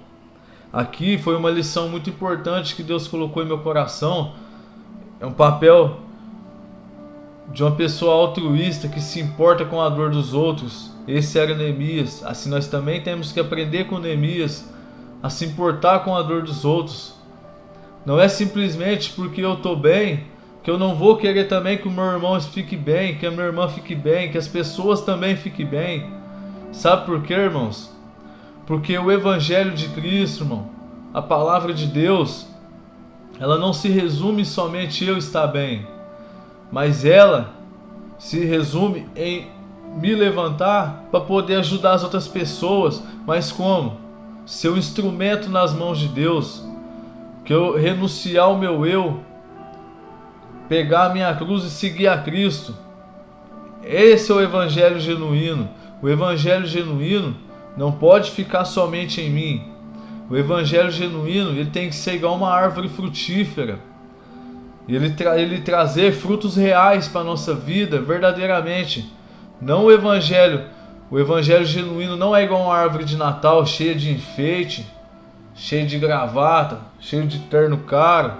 Aqui foi uma lição muito importante que Deus colocou em meu coração. É um papel de uma pessoa altruísta que se importa com a dor dos outros. Esse era Neemias. Assim nós também temos que aprender com Neemias a se importar com a dor dos outros. Não é simplesmente porque eu estou bem que eu não vou querer também que o meu irmão fique bem, que a minha irmã fique bem, que as pessoas também fiquem bem. Sabe por quê, irmãos? Porque o Evangelho de Cristo, irmão, a palavra de Deus, ela não se resume somente eu estar bem, mas ela se resume em me levantar para poder ajudar as outras pessoas. Mas como? Ser um instrumento nas mãos de Deus. Que eu renunciar ao meu eu, pegar a minha cruz e seguir a Cristo. Esse é o Evangelho genuíno. O Evangelho genuíno não pode ficar somente em mim. O Evangelho genuíno, ele tem que ser igual uma árvore frutífera. Ele trazer frutos reais para a nossa vida, verdadeiramente. Não o Evangelho. O Evangelho genuíno não é igual uma árvore de Natal cheia de enfeite, cheio de gravata, cheio de terno caro.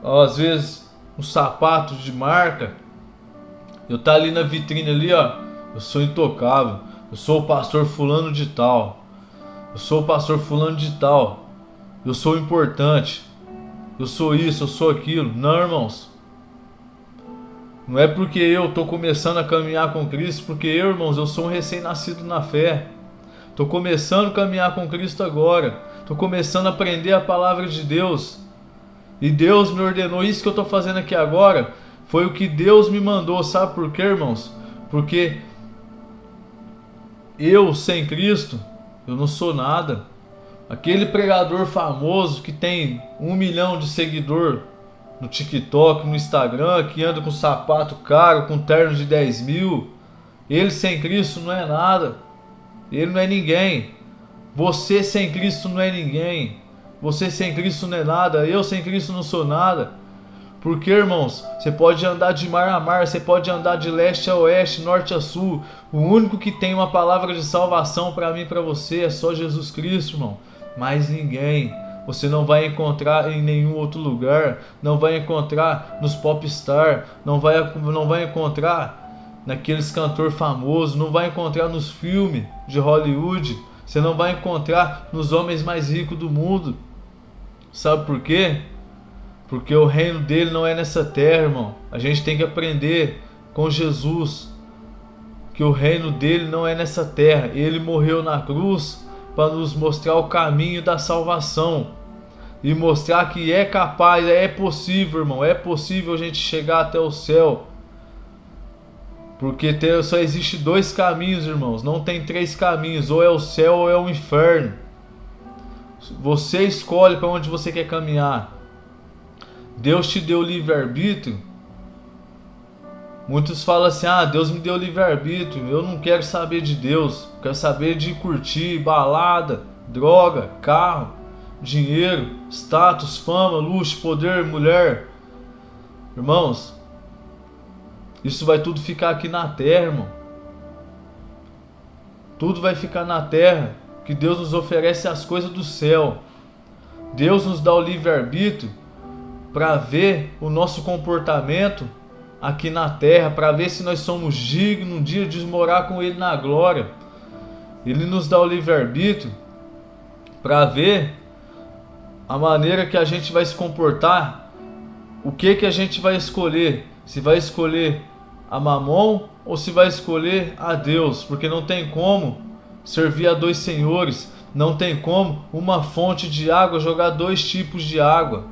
Às vezes com sapatos de marca, eu tá ali na vitrine ali, ó, eu sou intocável, eu sou o pastor fulano de tal, eu sou o pastor fulano de tal, eu sou importante, eu sou isso, eu sou aquilo. Não, irmãos. Não é porque eu tô começando a caminhar com Cristo, porque eu, irmãos, eu sou um recém-nascido na fé. Tô começando a caminhar com Cristo agora. Tô começando a aprender a palavra de Deus. E Deus me ordenou isso que eu tô fazendo aqui agora. Foi o que Deus me mandou. Sabe por quê, irmãos? Porque eu, sem Cristo, eu não sou nada. Aquele pregador famoso que tem 1 milhão de seguidores no TikTok, no Instagram, que anda com sapato caro, com terno de 10 mil, ele sem Cristo não é nada. Ele não é ninguém. Você sem Cristo não é ninguém. Você sem Cristo não é nada. Eu sem Cristo não sou nada. Porque, irmãos, você pode andar de mar a mar, você pode andar de leste a oeste, norte a sul. O único que tem uma palavra de salvação para mim e para você é só Jesus Cristo, irmão. Mais ninguém. Você não vai encontrar em nenhum outro lugar. Não vai encontrar nos popstar. Não vai encontrar naqueles cantores famosos. Não vai encontrar nos filmes de Hollywood. Você não vai encontrar nos homens mais ricos do mundo. Sabe por quê? Porque o reino dele não é nessa terra, irmão. A gente tem que aprender com Jesus que o reino dele não é nessa terra. Ele morreu na cruz para nos mostrar o caminho da salvação e mostrar que é capaz, é possível, irmão, é possível a gente chegar até o céu. Porque só existe 2 caminhos, irmãos, não tem 3 caminhos, ou é o céu ou é o inferno. Você escolhe para onde você quer caminhar. Deus te deu livre-arbítrio. Muitos falam assim: ah, Deus me deu livre-arbítrio, eu não quero saber de Deus, quero saber de curtir balada, droga, carro, dinheiro, status, fama, luxo, poder, mulher. Irmãos, isso vai tudo ficar aqui na terra, irmão. Tudo vai ficar na terra, que Deus nos oferece as coisas do céu. Deus nos dá o livre-arbítrio para ver o nosso comportamento aqui na terra, para ver se nós somos dignos um dia de morar com Ele na glória. Ele nos dá o livre-arbítrio para ver a maneira que a gente vai se comportar, o que a gente vai escolher, se vai escolher a Mamon ou se vai escolher a Deus, porque não tem como servir a 2 senhores, não tem como uma fonte de água jogar 2 tipos de água,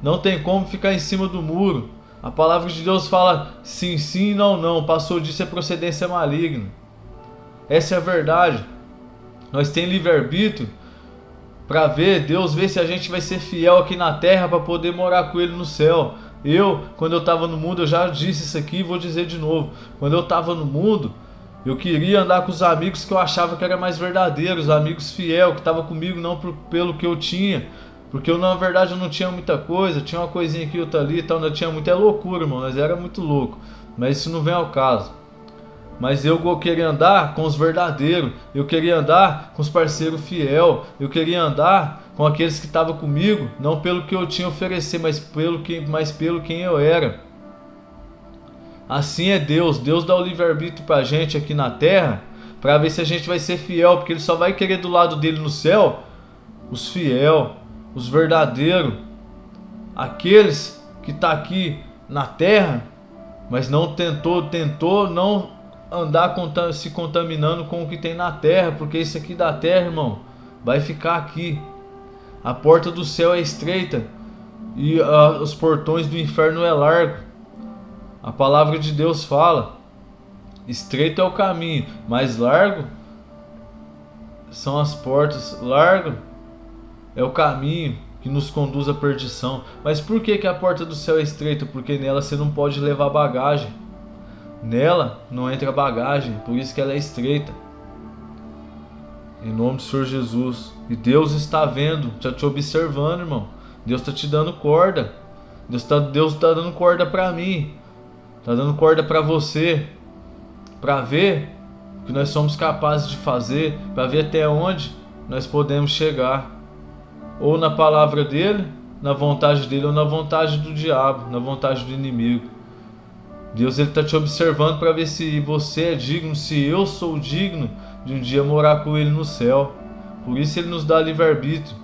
não tem como ficar em cima do muro. A palavra de Deus fala sim, sim, não, não. Passou disso é procedência maligna. Essa é a verdade. Nós temos livre-arbítrio para ver, Deus vê se a gente vai ser fiel aqui na terra para poder morar com Ele no céu. Quando eu estava no mundo, eu já disse isso aqui e vou dizer de novo. Quando eu estava no mundo, eu queria andar com os amigos que eu achava que eram mais verdadeiros, os amigos fiel, que estavam comigo não pelo que eu tinha. Porque eu, na verdade, eu não tinha muita coisa, tinha uma coisinha aqui, outra ali e tal, não tinha muita loucura, irmão, nós era muito louco. Mas isso não vem ao caso. Mas eu queria andar com os verdadeiros, eu queria andar com os parceiros fiel, eu queria andar com aqueles que estavam comigo, não pelo que eu tinha a oferecer, mas pelo quem eu era. Assim é Deus. Deus dá o livre-arbítrio pra gente aqui na terra, para ver se a gente vai ser fiel, porque Ele só vai querer do lado dele no céu os fiel, os verdadeiros, aqueles que estão aqui na terra, mas não tentou não andar se contaminando com o que tem na terra, porque isso aqui da terra, irmão, vai ficar aqui. A porta do céu é estreita e os portões do inferno é largo. A palavra de Deus fala: estreito é o caminho, mas largo são as portas, largo é o caminho que nos conduz à perdição. Mas por que a porta do céu é estreita? Porque nela você não pode levar bagagem. Nela não entra bagagem, por isso que ela é estreita. Em nome do Senhor Jesus. E Deus está vendo, está te observando, irmão. Deus está te dando corda. Deus está dando corda para mim. Está dando corda para você. Para ver o que nós somos capazes de fazer. Para ver até onde nós podemos chegar. Ou na palavra dele, na vontade dele ou na vontade do diabo, na vontade do inimigo. Deus está te observando para ver se você é digno, se eu sou digno de um dia morar com Ele no céu. Por isso Ele nos dá livre-arbítrio.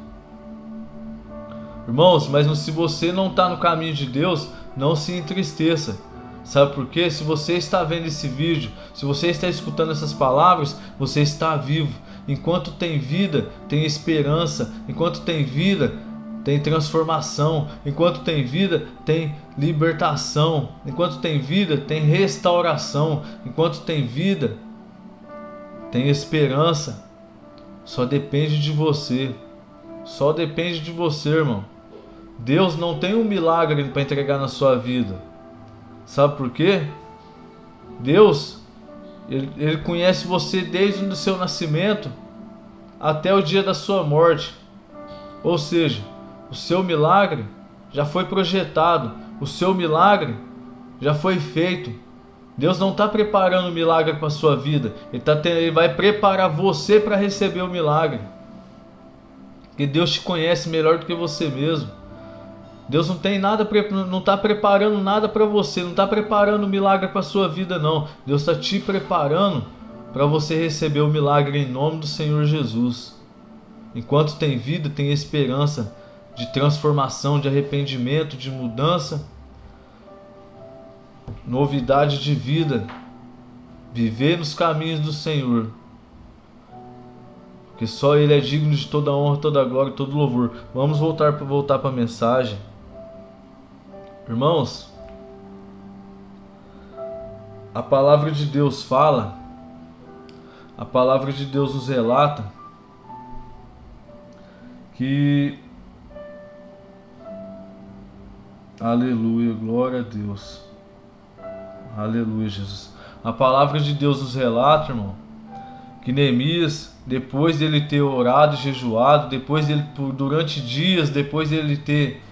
Irmãos, mas se você não está no caminho de Deus, não se entristeça. Sabe por quê? Se você está vendo esse vídeo, se você está escutando essas palavras, você está vivo. Enquanto tem vida, tem esperança. Enquanto tem vida, tem transformação. Enquanto tem vida, tem libertação. Enquanto tem vida, tem restauração. Enquanto tem vida, tem esperança. Só depende de você. Só depende de você, irmão. Deus não tem um milagre para entregar na sua vida. Sabe por quê? Deus, Ele conhece você desde o seu nascimento até o dia da sua morte. Ou seja, o seu milagre já foi projetado. O seu milagre já foi feito. Deus não está preparando o milagre para a sua vida. Ele vai preparar você para receber o milagre. Porque Deus te conhece melhor do que você mesmo. Deus não está preparando nada para você. Não está preparando o milagre para a sua vida, não. Deus está te preparando para você receber o milagre em nome do Senhor Jesus. Enquanto tem vida, tem esperança de transformação, de arrependimento, de mudança, novidade de vida, viver nos caminhos do Senhor, porque só Ele é digno de toda honra, toda glória e todo louvor. Vamos voltar para a mensagem. Irmãos, a palavra de Deus fala, a palavra de Deus nos relata que, aleluia, glória a Deus, aleluia, Jesus. A palavra de Deus nos relata, irmão, que Neemias, depois dele ter orado e jejuado, depois dele, durante dias, depois dele ter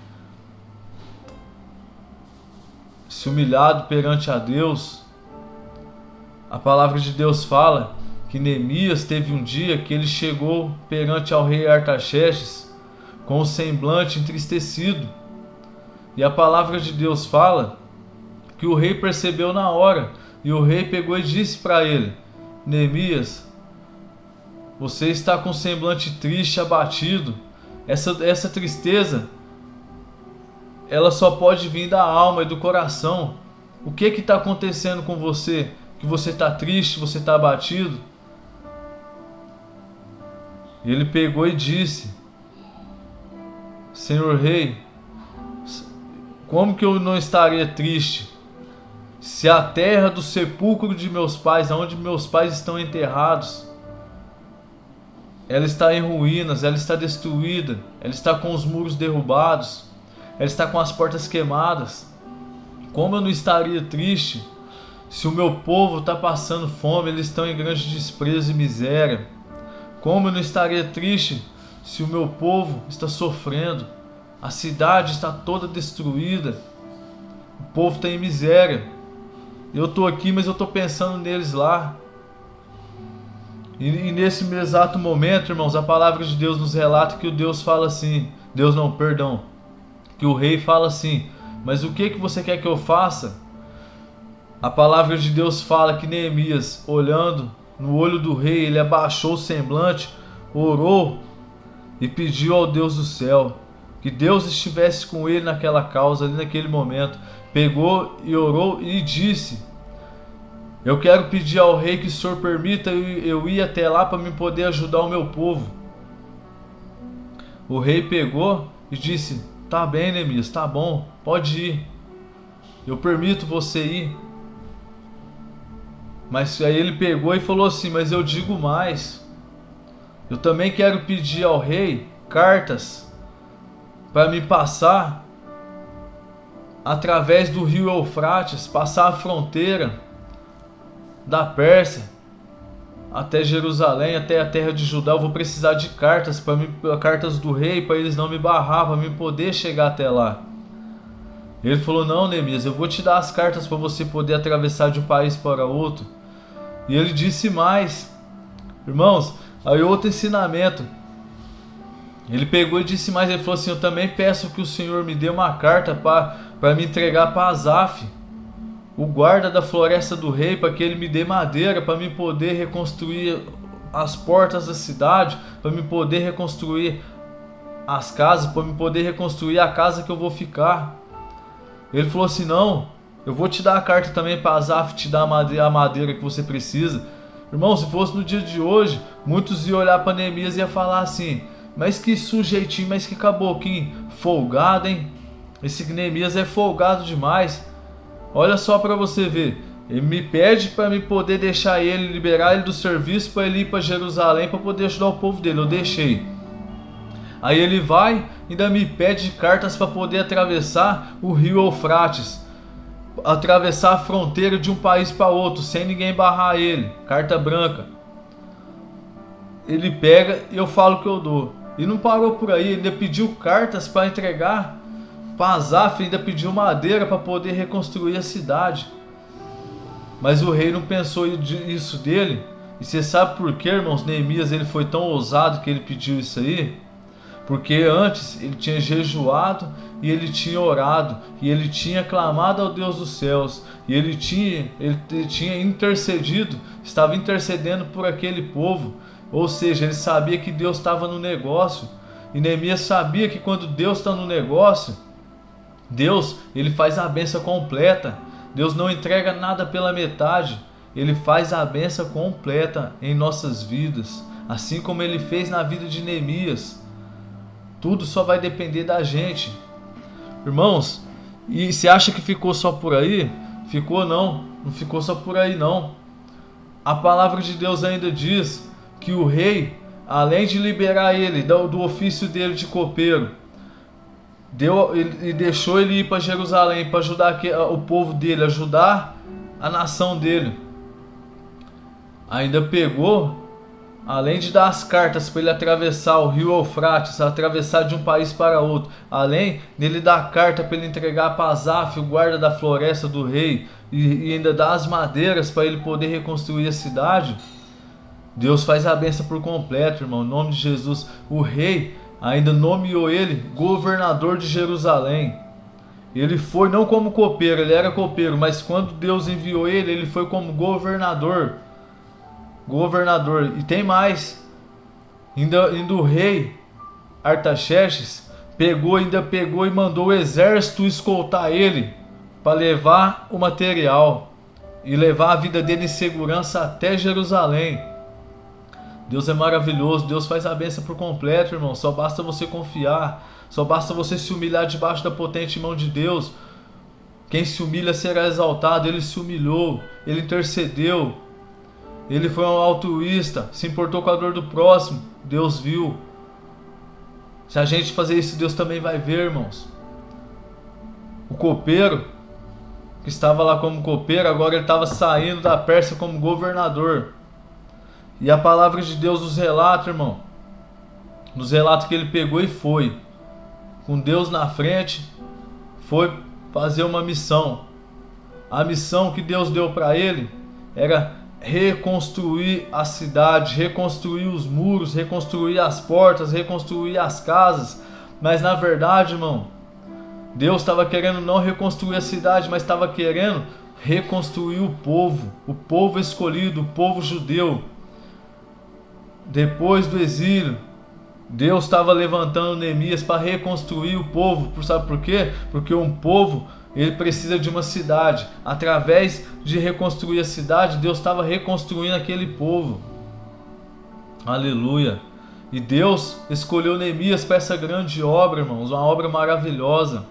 se humilhado perante a Deus, a palavra de Deus fala que Neemias teve um dia que ele chegou perante ao rei Artaxerxes com o semblante entristecido. E a palavra de Deus fala que o rei percebeu na hora, e o rei pegou e disse para ele: Neemias, você está com o semblante triste, abatido. Essa tristeza, ela só pode vir da alma e do coração. O que está acontecendo com você? Que você está triste, você está abatido? Ele pegou e disse: Senhor rei, como que eu não estaria triste se a terra do sepulcro de meus pais, onde meus pais estão enterrados, ela está em ruínas, ela está destruída, ela está com os muros derrubados, ela está com as portas queimadas? Como eu não estaria triste se o meu povo está passando fome, eles estão em grande desprezo e miséria? Como eu não estaria triste se o meu povo está sofrendo? A cidade está toda destruída, o povo está em miséria. Eu estou aqui, mas eu estou pensando neles lá. E nesse exato momento, irmãos, a palavra de Deus nos relata que o Deus fala assim, que o rei fala assim: mas o que você quer que eu faça? A palavra de Deus fala que Neemias, olhando no olho do rei, ele abaixou o semblante, orou e pediu ao Deus do céu que Deus estivesse com ele naquela causa, ali naquele momento. Pegou e orou e disse: eu quero pedir ao rei que o Senhor permita eu ir até lá para me poder ajudar o meu povo. O rei pegou e disse: tá bem, Neemias, tá bom, pode ir, eu permito você ir. Mas aí ele pegou e falou assim: mas eu digo mais, eu também quero pedir ao rei cartas para me passar através do rio Eufrates, passar a fronteira da Pérsia até Jerusalém, até a terra de Judá. Eu vou precisar de cartas, cartas do rei, para eles não me barrar, para mim poder chegar até lá. Ele falou: não, Neemias, eu vou te dar as cartas para você poder atravessar de um país para outro. E ele disse mais, irmãos, aí outro ensinamento. Ele pegou e disse mais, ele falou assim, eu também peço que o Senhor me dê uma carta para me entregar para Asaf, o guarda da floresta do rei, para que ele me dê madeira para me poder reconstruir as portas da cidade, para me poder reconstruir as casas, para me poder reconstruir a casa que eu vou ficar. Ele falou assim, não, eu vou te dar a carta também para Asaf te dar a madeira que você precisa. Irmão, se fosse no dia de hoje, muitos iam olhar para Neemias e iam falar assim, mas que sujeitinho, mas que caboclinho folgado, hein? Esse Neemias é folgado demais. Olha só para você ver, ele me pede para me poder deixar ele, liberar ele do serviço para ele ir para Jerusalém para poder ajudar o povo dele, eu deixei. Aí ele vai, ainda me pede cartas para poder atravessar o rio Eufrates, atravessar a fronteira de um país para outro, sem ninguém barrar ele, carta branca. Ele pega e eu falo que eu dou. E não parou por aí, ele ainda pediu cartas para entregar para Asaf, ainda pediu madeira para poder reconstruir a cidade. Mas o rei não pensou isso dele. E você sabe por que, irmãos? Neemias ele foi tão ousado que ele pediu isso aí? Porque antes ele tinha jejuado e ele tinha orado e ele tinha clamado ao Deus dos céus e ele tinha intercedido, estava intercedendo por aquele povo. Ou seja, ele sabia que Deus estava no negócio. E Neemias sabia que quando Deus está no negócio, Deus ele faz a bênção completa. Deus não entrega nada pela metade. Ele faz a bênção completa em nossas vidas, assim como ele fez na vida de Neemias. Tudo só vai depender da gente. Irmãos, e você acha que ficou só por aí? Ficou não, não ficou só por aí não. A palavra de Deus ainda diz que o rei, além de liberar ele do ofício dele de copeiro, deixou ele ir para Jerusalém para ajudar o povo dele, ajudar a nação dele. Ainda pegou, além de dar as cartas para ele atravessar o rio Eufrates, atravessar de um país para outro, além dele dar carta para ele entregar para Asaf, o guarda da floresta do rei, e ainda dar as madeiras para ele poder reconstruir a cidade, Deus faz a bênção por completo, irmão, em nome de Jesus. O rei ainda nomeou ele governador de Jerusalém. Ele foi não como copeiro, ele era copeiro, mas quando Deus enviou ele, ele foi como governador. E tem mais, ainda o rei Artaxerxes pegou e mandou o exército escoltar ele para levar o material e levar a vida dele em segurança até Jerusalém. Deus é maravilhoso, Deus faz a bênção por completo, irmão. Só basta você confiar, só basta você se humilhar debaixo da potente mão de Deus. Quem se humilha será exaltado. Ele se humilhou, ele intercedeu, ele foi um altruísta, se importou com a dor do próximo. Deus viu. Se a gente fazer isso, Deus também vai ver, irmãos. O copeiro, que estava lá como copeiro, agora ele estava saindo da Pérsia como governador. E a palavra de Deus nos relata, irmão, nos relata que ele pegou e foi, com Deus na frente, foi fazer uma missão. A missão que Deus deu para ele era reconstruir a cidade, reconstruir os muros, reconstruir as portas, reconstruir as casas. Mas na verdade, irmão, Deus estava querendo não reconstruir a cidade, mas estava querendo reconstruir o povo escolhido, o povo judeu. Depois do exílio, Deus estava levantando Neemias para reconstruir o povo. Sabe por quê? Porque um povo, ele precisa de uma cidade. Através de reconstruir a cidade, Deus estava reconstruindo aquele povo. Aleluia. E Deus escolheu Neemias para essa grande obra, irmãos. Uma obra maravilhosa.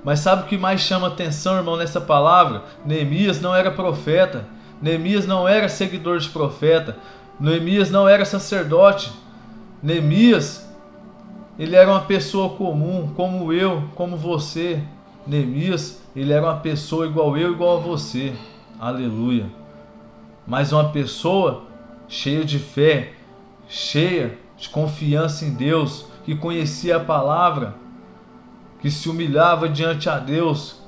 Mas sabe o que mais chama atenção, irmão, nessa palavra? Neemias não era profeta. Neemias não era seguidor de profeta. Neemias não era sacerdote. Neemias, ele era uma pessoa comum, como eu, como você. Neemias, ele era uma pessoa igual eu, igual a você. Aleluia. Mas uma pessoa cheia de fé, cheia de confiança em Deus, que conhecia a palavra, que se humilhava diante a Deus,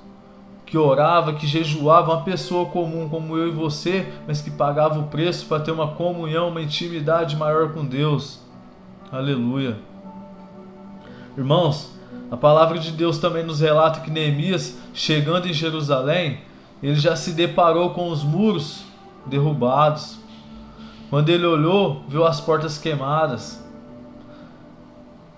que orava, que jejuava, uma pessoa comum como eu e você, mas que pagava o preço para ter uma comunhão, uma intimidade maior com Deus. Aleluia. Irmãos, a palavra de Deus também nos relata que Neemias, chegando em Jerusalém, ele já se deparou com os muros derrubados. Quando ele olhou, viu as portas queimadas.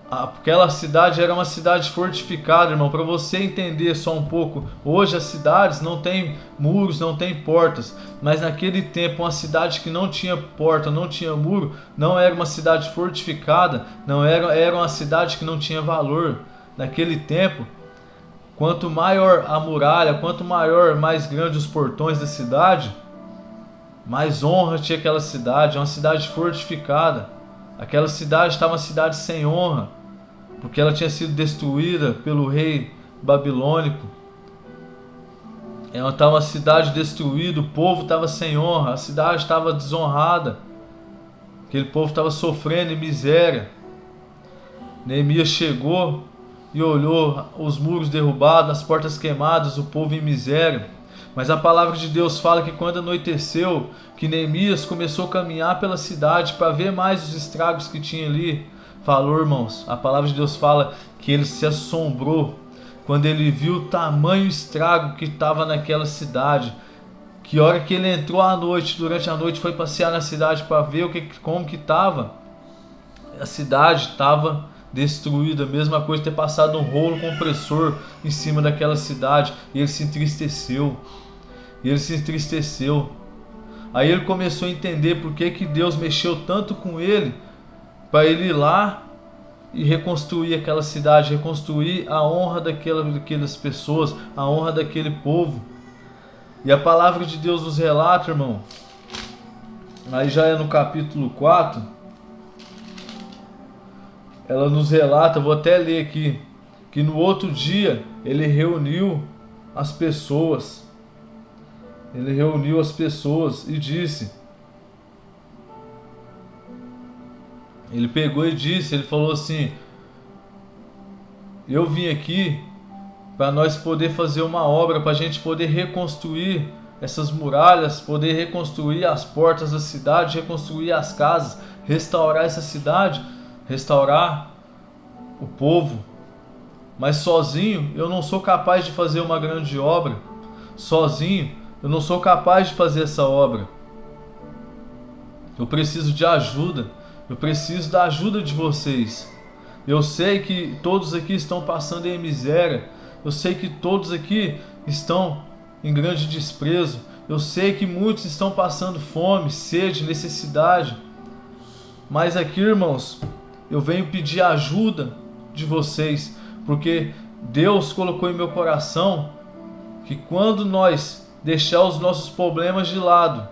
Aquela cidade era uma cidade fortificada, irmão. Para você entender só um pouco, hoje as cidades não têm muros, não têm portas. Mas naquele tempo, uma cidade que não tinha porta, não tinha muro, não era uma cidade fortificada, não era uma cidade que não tinha valor. Naquele tempo, quanto maior a muralha, quanto maior, mais grande os portões da cidade, mais honra tinha aquela cidade, uma cidade fortificada. Aquela cidade estava uma cidade sem honra, porque ela tinha sido destruída pelo rei babilônico. Ela estava uma cidade destruída, o povo estava sem honra, a cidade estava desonrada, aquele povo estava sofrendo em miséria. Neemias chegou e olhou os muros derrubados, as portas queimadas, o povo em miséria. Mas a palavra de Deus fala que quando anoiteceu, que Neemias começou a caminhar pela cidade para ver mais os estragos que tinha ali. Falou, irmãos, a palavra de Deus fala que ele se assombrou quando ele viu o tamanho estrago que estava naquela cidade. Que hora que ele entrou à noite, durante a noite foi passear na cidade para ver como que estava. A cidade estava destruída, a mesma coisa ter passado um rolo compressor em cima daquela cidade, e ele se entristeceu. Aí ele começou a entender por que Deus mexeu tanto com ele, para ele ir lá e reconstruir aquela cidade, reconstruir a honra daquelas pessoas, a honra daquele povo. E a palavra de Deus nos relata, irmão, aí já é no capítulo 4, ela nos relata, vou até ler aqui, que no outro dia ele reuniu as pessoas. E disse, ele falou assim: eu vim aqui para nós poder fazer uma obra, para a gente poder reconstruir essas muralhas, poder reconstruir as portas da cidade, reconstruir as casas, restaurar essa cidade, restaurar o povo. Mas sozinho eu não sou capaz de fazer uma grande obra. Sozinho eu não sou capaz de fazer essa obra. Eu preciso de ajuda. Eu preciso da ajuda de vocês. Eu sei que todos aqui estão passando em miséria. Eu sei que todos aqui estão em grande desprezo. Eu sei que muitos estão passando fome, sede, necessidade. Mas aqui, irmãos, eu venho pedir a ajuda de vocês, porque Deus colocou em meu coração que quando nós deixar os nossos problemas de lado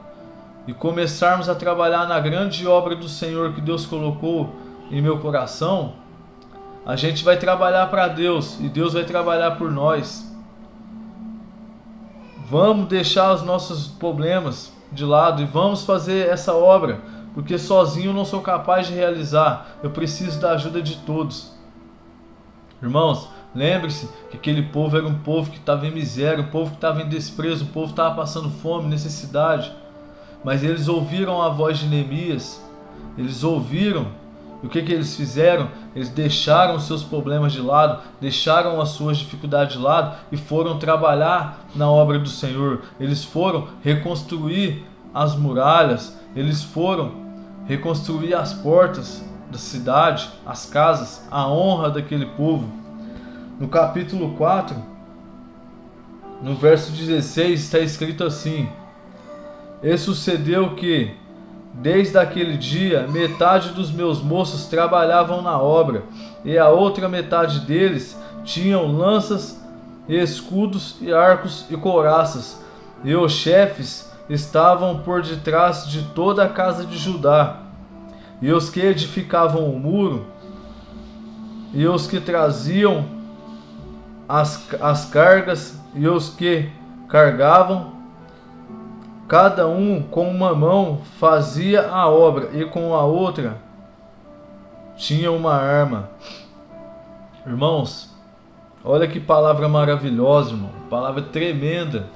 e começarmos a trabalhar na grande obra do Senhor que Deus colocou em meu coração, a gente vai trabalhar para Deus e Deus vai trabalhar por nós. Vamos deixar os nossos problemas de lado e vamos fazer essa obra, porque sozinho eu não sou capaz de realizar. Eu preciso da ajuda de todos. Irmãos, lembre-se que aquele povo era um povo que estava em miséria, um povo que estava em desprezo, um povo que estava passando fome, necessidade. Mas eles ouviram a voz de Neemias, eles ouviram. E o que eles fizeram? Eles deixaram os seus problemas de lado, deixaram as suas dificuldades de lado e foram trabalhar na obra do Senhor. Eles foram reconstruir as muralhas, eles foram reconstruir as portas da cidade, as casas, a honra daquele povo. No capítulo 4, no verso 16, está escrito assim: e sucedeu que, desde aquele dia, metade dos meus moços trabalhavam na obra, e a outra metade deles tinham lanças, e escudos, e arcos e couraças, e os chefes estavam por detrás de toda a casa de Judá, e os que edificavam o muro, e os que traziam as cargas, e os que carregavam, cada um com uma mão fazia a obra e com a outra tinha uma arma. Irmãos, olha que palavra maravilhosa, irmão. Palavra tremenda.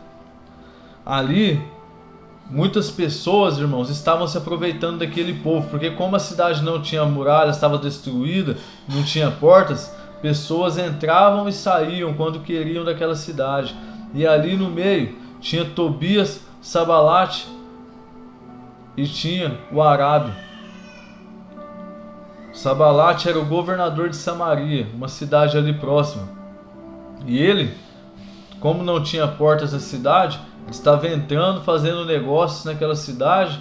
Ali, muitas pessoas, irmãos, estavam se aproveitando daquele povo, porque como a cidade não tinha muralha, estava destruída, não tinha portas, pessoas entravam e saíam quando queriam daquela cidade. E ali no meio tinha Tobias, Sabalate e tinha o Arabe. Sabalate era o governador de Samaria, uma cidade ali próxima. E ele, como não tinha portas na cidade, estava entrando, fazendo negócios naquela cidade,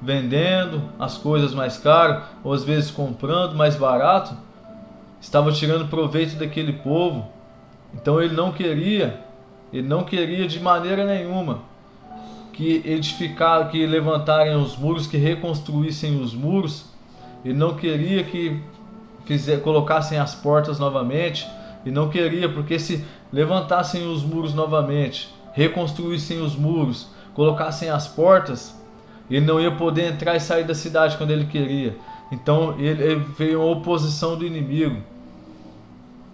vendendo as coisas mais caras, ou às vezes comprando mais barato. Estava tirando proveito daquele povo. Então ele não queria de maneira nenhuma que levantarem os muros, que reconstruíssem os muros. Ele não queria que colocassem as portas novamente. Ele não queria, porque se levantassem os muros novamente, reconstruíssem os muros, colocassem as portas, ele não ia poder entrar e sair da cidade quando ele queria. Então ele veio a oposição do inimigo.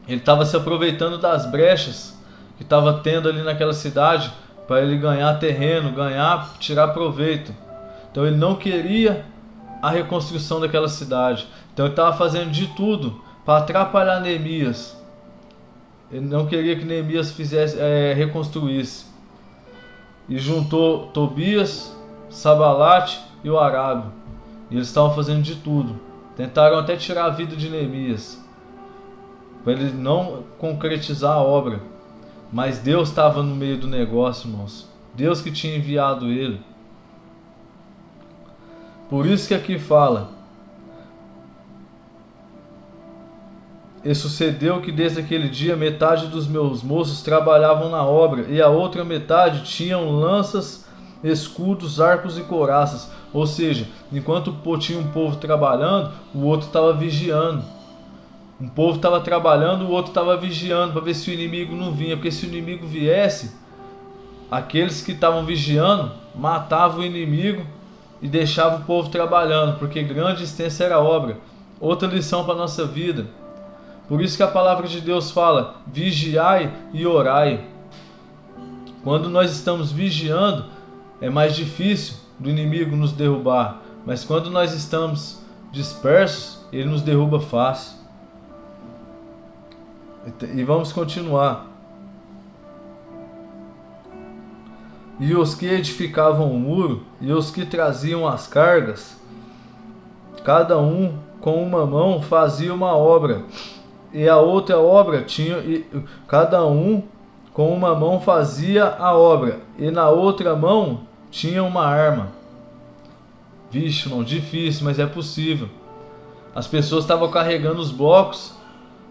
Ele estava se aproveitando das brechas que estava tendo ali naquela cidade para ele ganhar terreno, tirar proveito. Então ele não queria a reconstrução daquela cidade. Então ele estava fazendo de tudo para atrapalhar Neemias. Ele não queria que Neemias reconstruísse. E juntou Tobias, Sabalate e o Arabe. E eles estavam fazendo de tudo. Tentaram até tirar a vida de Neemias, para ele não concretizar a obra. Mas Deus estava no meio do negócio, irmãos. Deus que tinha enviado ele. Por isso que aqui fala: e sucedeu que desde aquele dia metade dos meus moços trabalhavam na obra, e a outra metade tinham lanças, escudos, arcos e couraças. Ou seja, enquanto tinha um povo trabalhando, o outro estava vigiando. Um povo estava trabalhando, o outro estava vigiando para ver se o inimigo não vinha. Porque se o inimigo viesse, aqueles que estavam vigiando matavam o inimigo e deixavam o povo trabalhando, porque grande e extensa era a obra. Outra lição para a nossa vida. Por isso que a palavra de Deus fala: vigiai e orai. Quando nós estamos vigiando, é mais difícil do inimigo nos derrubar. Mas quando nós estamos dispersos, ele nos derruba fácil. E vamos continuar. E os que edificavam o muro, e os que traziam as cargas, cada um com uma mão fazia uma obra, e a outra obra tinha, cada um com uma mão fazia a obra, e na outra mão tinha uma arma. Vixe, irmão, difícil, mas é possível. As pessoas estavam carregando os blocos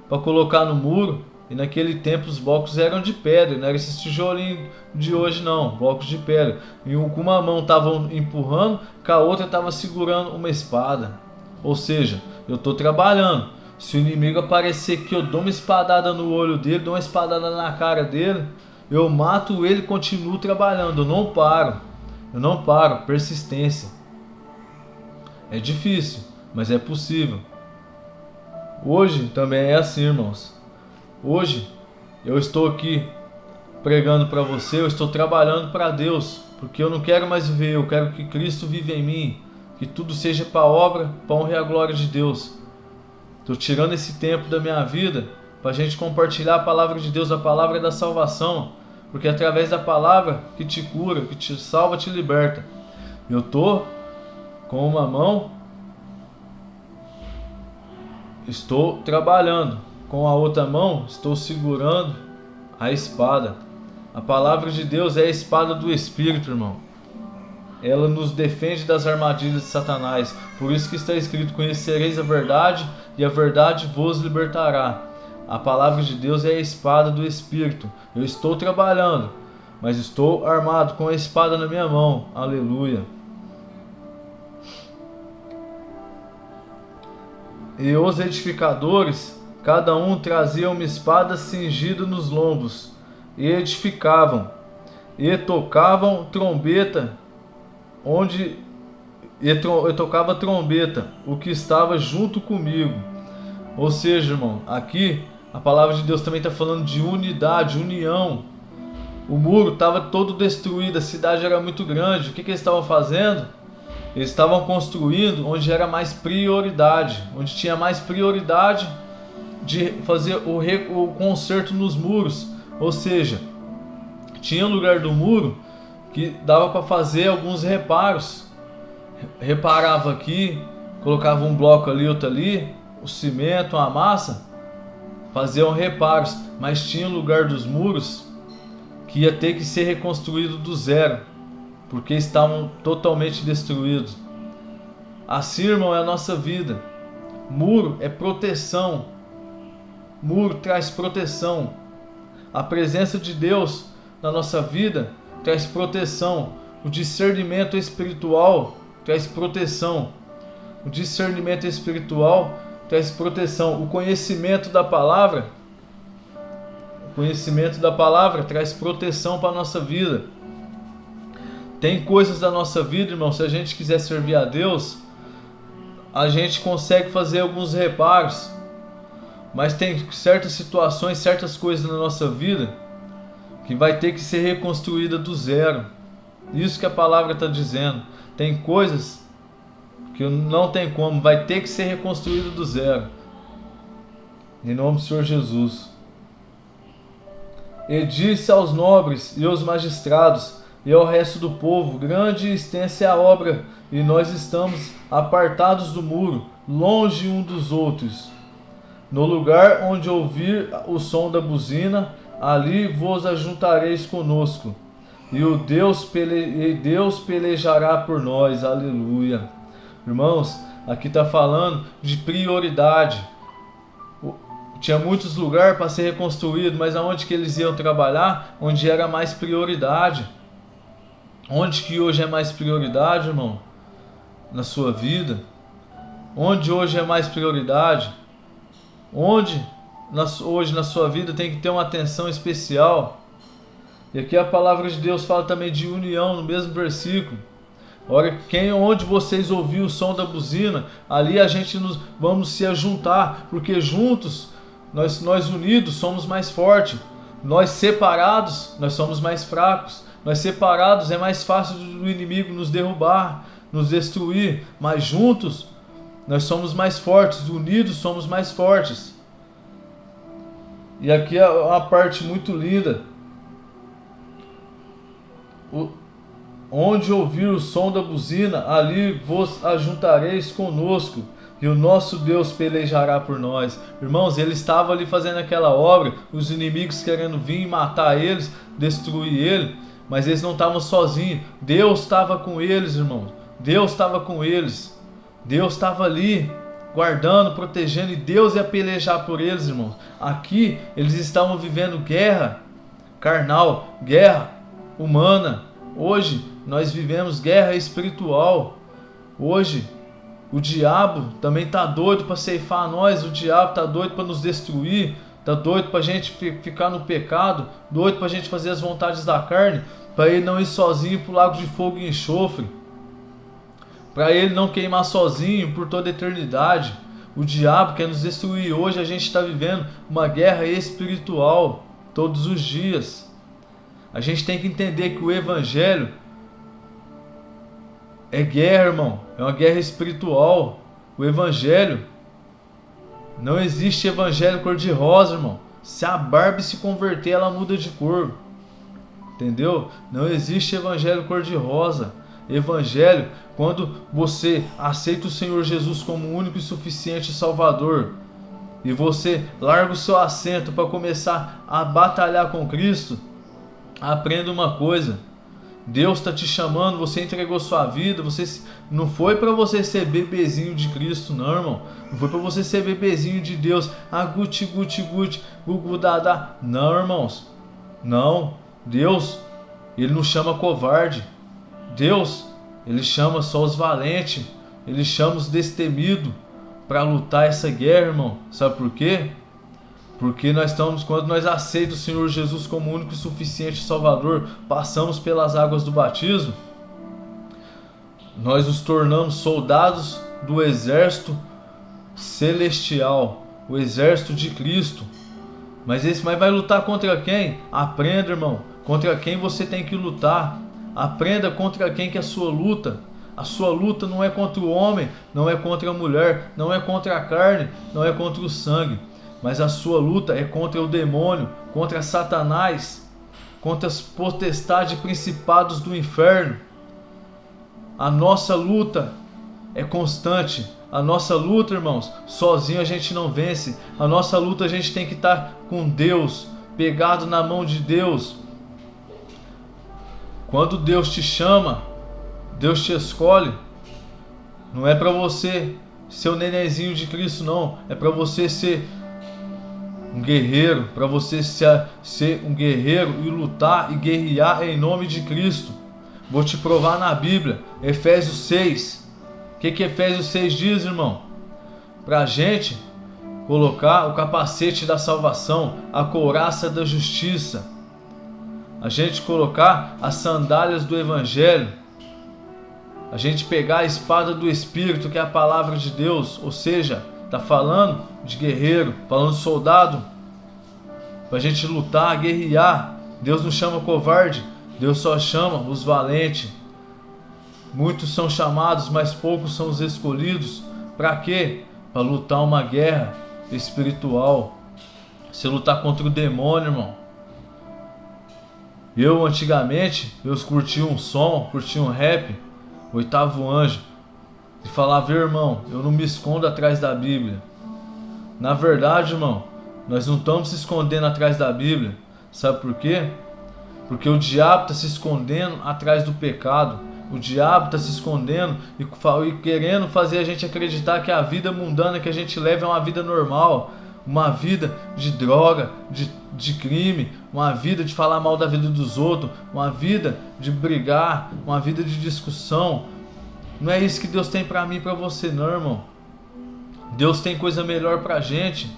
para colocar no muro, e naquele tempo os blocos eram de pedra, não era esses tijolinhos de hoje não, blocos de pedra. E com uma mão estavam empurrando, com a outra estava segurando uma espada. Ou seja, eu estou trabalhando. Se o inimigo aparecer que eu dou uma espadada no olho dele, dou uma espadada na cara dele, eu mato ele e continuo trabalhando. Eu não paro, persistência. É difícil, mas é possível. Hoje também é assim, irmãos. Hoje eu estou aqui pregando para você, eu estou trabalhando para Deus, porque eu não quero mais viver, eu quero que Cristo viva em mim, que tudo seja para a obra, para a honra e a glória de Deus. Estou tirando esse tempo da minha vida para a gente compartilhar a palavra de Deus, a palavra da salvação, porque é através da palavra que te cura, que te salva, te liberta. Eu estou com uma mão, estou trabalhando, com a outra mão estou segurando a espada. A palavra de Deus é a espada do Espírito, irmão. Ela nos defende das armadilhas de Satanás. Por isso que está escrito: conhecereis a verdade e a verdade vos libertará. A palavra de Deus é a espada do Espírito. Eu estou trabalhando, mas estou armado com a espada na minha mão. Aleluia. E os edificadores, cada um trazia uma espada cingida nos lombos, e edificavam, e tocavam trombeta, eu tocava trombeta, o que estava junto comigo. Ou seja, irmão, aqui a palavra de Deus também está falando de unidade, união. O muro estava todo destruído, a cidade era muito grande. O que eles estavam fazendo? Eles estavam construindo onde era mais prioridade, onde tinha mais prioridade de fazer o conserto nos muros, ou seja, tinha um lugar do muro que dava para fazer alguns reparos. Reparava aqui, colocava um bloco ali, outro ali, o cimento, a massa, faziam reparos, mas tinha um lugar dos muros que ia ter que ser reconstruído do zero, porque estavam totalmente destruídos. Assim, irmão, é a nossa vida. Muro é proteção. Muro traz proteção. A presença de Deus na nossa vida traz proteção. O discernimento espiritual traz proteção. O discernimento espiritual traz proteção. O conhecimento da palavra traz proteção para a nossa vida. Tem coisas da nossa vida, irmão, se a gente quiser servir a Deus, a gente consegue fazer alguns reparos, mas tem certas situações, certas coisas na nossa vida que vai ter que ser reconstruída do zero. Isso que a palavra está dizendo. Tem coisas que não tem como, vai ter que ser reconstruído do zero. Em nome do Senhor Jesus. E disse aos nobres e aos magistrados e ao resto do povo: grande e extensa é a obra, e nós estamos apartados do muro, longe um dos outros. No lugar onde ouvir o som da buzina, ali vos ajuntareis conosco, e Deus pelejará por nós. Aleluia. Irmãos, aqui está falando de prioridade. Tinha muitos lugares para ser reconstruído, mas aonde que eles iam trabalhar? Onde era mais prioridade. Onde que hoje é mais prioridade, irmão? Na sua vida? Onde hoje é mais prioridade? Onde hoje na sua vida tem que ter uma atenção especial? E aqui a palavra de Deus fala também de união no mesmo versículo. Ora, onde vocês ouviram o som da buzina, ali a gente vamos se ajuntar, porque juntos, nós unidos somos mais fortes. Nós separados, nós somos mais fracos. Nós separados é mais fácil do inimigo nos derrubar, nos destruir, mas juntos nós somos mais fortes, unidos somos mais fortes. E aqui é uma parte muito linda. Onde ouvir o som da buzina, ali vos ajuntareis conosco, e o nosso Deus pelejará por nós. Irmãos, ele estava ali fazendo aquela obra, os inimigos querendo vir matar eles, destruir ele, mas eles não estavam sozinhos. Deus estava com eles, irmãos. Deus estava com eles. Deus estava ali, guardando, protegendo, e Deus ia pelejar por eles, irmãos. Aqui, eles estavam vivendo guerra carnal, guerra humana. Hoje, nós vivemos guerra espiritual. Hoje, o diabo também está doido para ceifar nós. O diabo está doido para nos destruir. Está doido para a gente ficar no pecado. Doido para a gente fazer as vontades da carne. Para ele não ir sozinho para o lago de fogo e enxofre. Para ele não queimar sozinho por toda a eternidade. O diabo quer nos destruir. Hoje a gente está vivendo uma guerra espiritual todos os dias. A gente tem que entender que o evangelho é guerra, irmão. É uma guerra espiritual. O evangelho, não existe evangelho cor-de-rosa, irmão. Se a Barbie se converter, ela muda de cor. Entendeu? Não existe evangelho cor-de-rosa. Evangelho, quando você aceita o Senhor Jesus como único e suficiente Salvador, e você larga o seu assento para começar a batalhar com Cristo, aprenda uma coisa: Deus está te chamando, você entregou sua vida, não foi para você ser bebezinho de Cristo, não, irmão. Não foi para você ser bebezinho de Deus, guti, guti, guti, gugu, dada. Não, irmãos. Não. Deus, Ele não chama covarde. Deus, Ele chama só os valentes. Ele chama os destemidos para lutar essa guerra, irmão. Sabe por quê? Porque quando nós aceitamos o Senhor Jesus como único e suficiente Salvador, passamos pelas águas do batismo, nós nos tornamos soldados do exército celestial, o exército de Cristo. Mas vai lutar contra quem? Aprenda, irmão, contra quem você tem que lutar. Aprenda contra quem que é a sua luta. A sua luta não é contra o homem, não é contra a mulher, não é contra a carne, não é contra o sangue. mas a sua luta é contra o demônio, contra Satanás, contra as potestades e principados do inferno. A nossa luta é constante. A nossa luta, irmãos, sozinho a gente não vence. A nossa luta a gente tem que estar com Deus, pegado na mão de Deus. Quando Deus te chama, Deus te escolhe, não é para você ser o nenenzinho de Cristo, não. É para você ser um guerreiro, para você ser um guerreiro e lutar e guerrear em nome de Cristo. Vou te provar na Bíblia, Efésios 6. O que Efésios 6 diz, irmão? Para a gente colocar o capacete da salvação, a couraça da justiça, a gente colocar as sandálias do Evangelho, a gente pegar a espada do Espírito, que é a palavra de Deus, ou seja, está falando de guerreiro, falando de soldado, para a gente lutar, guerrear. Deus não chama covarde, Deus só chama os valentes. Muitos são chamados, mas poucos são os escolhidos. Para quê? Para lutar uma guerra espiritual. Você lutar contra o demônio, irmão. Eu antigamente, eu curtia um som, curtia um rap, Oitavo Anjo, e falava, irmão, eu não me escondo atrás da Bíblia. Na verdade, irmão, nós não estamos se escondendo atrás da Bíblia. Sabe por quê? Porque o diabo está se escondendo atrás do pecado. O diabo está se escondendo e querendo fazer a gente acreditar que a vida mundana que a gente leva é uma vida normal. Uma vida de droga, de crime, uma vida de falar mal da vida dos outros, uma vida de brigar, uma vida de discussão. Não é isso que Deus tem para mim e para você, não, irmão. Deus tem coisa melhor para a gente.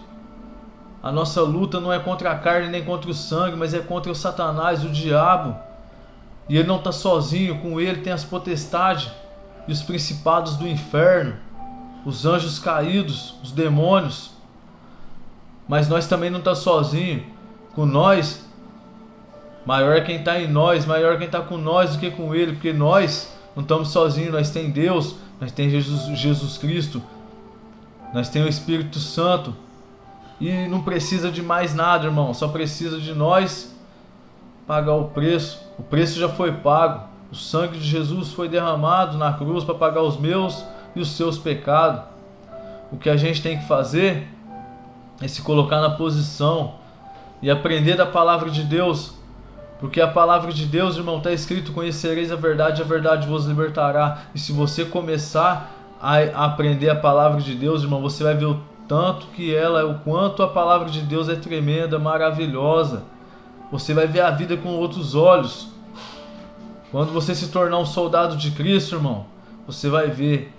A nossa luta não é contra a carne nem contra o sangue, mas é contra o Satanás, o diabo. E ele não está sozinho, com ele tem as potestades e os principados do inferno, os anjos caídos, os demônios. Mas nós também não estamos sozinhos. Com nós, maior é quem está em nós, maior é quem está com nós do que com ele, porque nós não estamos sozinhos, nós temos Deus, nós temos Jesus Cristo, nós temos o Espírito Santo. E não precisa de mais nada, irmão, só precisa de nós pagar o preço. O preço já foi pago. O sangue de Jesus foi derramado na cruz para pagar os meus e os seus pecados. O que a gente tem que fazer é se colocar na posição e aprender da palavra de Deus. Porque a palavra de Deus, irmão, está escrito: conhecereis a verdade vos libertará. E se você começar a aprender a palavra de Deus, irmão, você vai ver o tanto que o quanto a palavra de Deus é tremenda, maravilhosa. Você vai ver a vida com outros olhos. Quando você se tornar um soldado de Cristo, irmão, você vai ver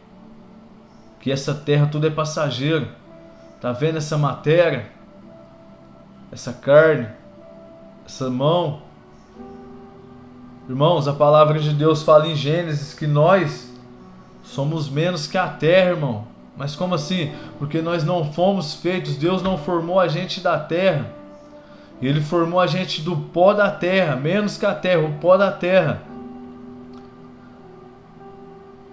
que essa terra tudo é passageiro. Tá vendo essa matéria? Essa carne? Essa mão? Irmãos, a palavra de Deus fala em Gênesis que nós somos menos que a terra, irmão. Mas como assim? Porque nós não fomos feitos, Deus não formou a gente da terra. Ele formou a gente do pó da terra, menos que a terra, o pó da terra.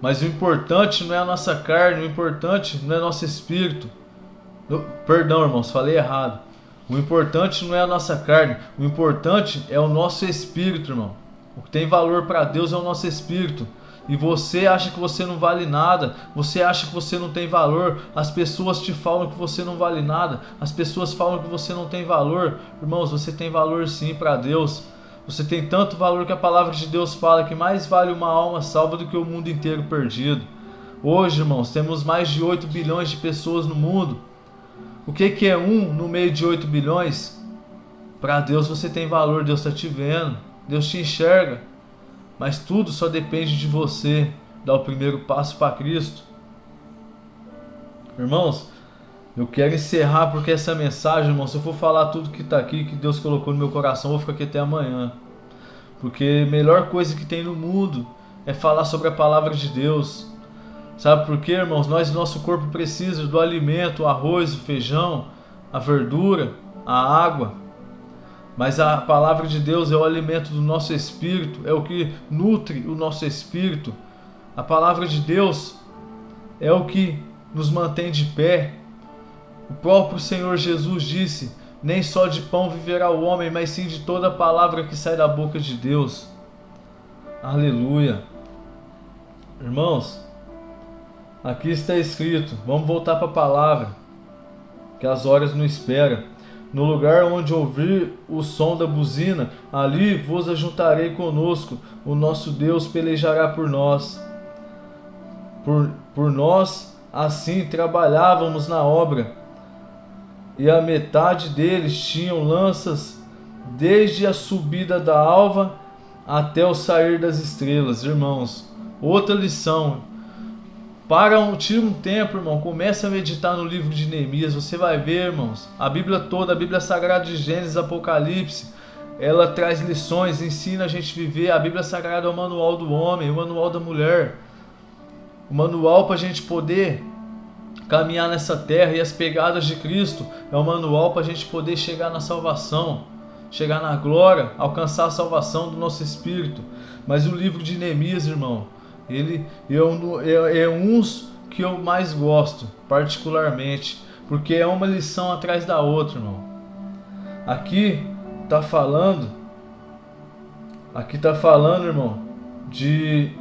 Mas o importante não é a nossa carne, o importante não é nosso espírito. Perdão, irmãos, falei errado. O importante não é a nossa carne, o importante é o nosso espírito, irmão. O que tem valor para Deus é o nosso espírito. E você acha que você não vale nada, você acha que você não tem valor, as pessoas te falam que você não vale nada, as pessoas falam que você não tem valor. Irmãos, você tem valor sim para Deus. Você tem tanto valor que a palavra de Deus fala que mais vale uma alma salva do que o mundo inteiro perdido. Hoje, irmãos, temos mais de 8 bilhões de pessoas no mundo. O que é um no meio de 8 bilhões? Para Deus você tem valor, Deus está te vendo, Deus te enxerga. Mas tudo só depende de você dar o primeiro passo para Cristo. Irmãos, eu quero encerrar porque essa mensagem, irmão, se eu for falar tudo que está aqui, que Deus colocou no meu coração, eu vou ficar aqui até amanhã. Porque a melhor coisa que tem no mundo é falar sobre a palavra de Deus. Sabe por quê, irmãos? Nosso corpo precisa do alimento, o arroz, o feijão, a verdura, a água. Mas a palavra de Deus é o alimento do nosso espírito, é o que nutre o nosso espírito. A palavra de Deus é o que nos mantém de pé. O próprio Senhor Jesus disse: nem só de pão viverá o homem, mas sim de toda palavra que sai da boca de Deus. Aleluia. Irmãos, aqui está escrito, vamos voltar para a palavra, que as horas não esperam. No lugar onde ouvir o som da buzina, ali vos ajuntarei conosco, o nosso Deus pelejará por nós. Por nós, assim, trabalhávamos na obra, e a metade deles tinham lanças, desde a subida da alva até o sair das estrelas. Irmãos, outra lição. Tira um tempo, irmão, começa a meditar no livro de Neemias, você vai ver, irmãos, a Bíblia toda, a Bíblia Sagrada de Gênesis, Apocalipse, ela traz lições, ensina a gente a viver. A Bíblia Sagrada é o manual do homem, o manual da mulher, o manual para a gente poder caminhar nessa terra, e as pegadas de Cristo é o manual para a gente poder chegar na salvação, chegar na glória, alcançar a salvação do nosso espírito. Mas o livro de Neemias, irmão, ele é um que eu mais gosto, particularmente, porque é uma lição atrás da outra, irmão. Aqui está falando, irmão, de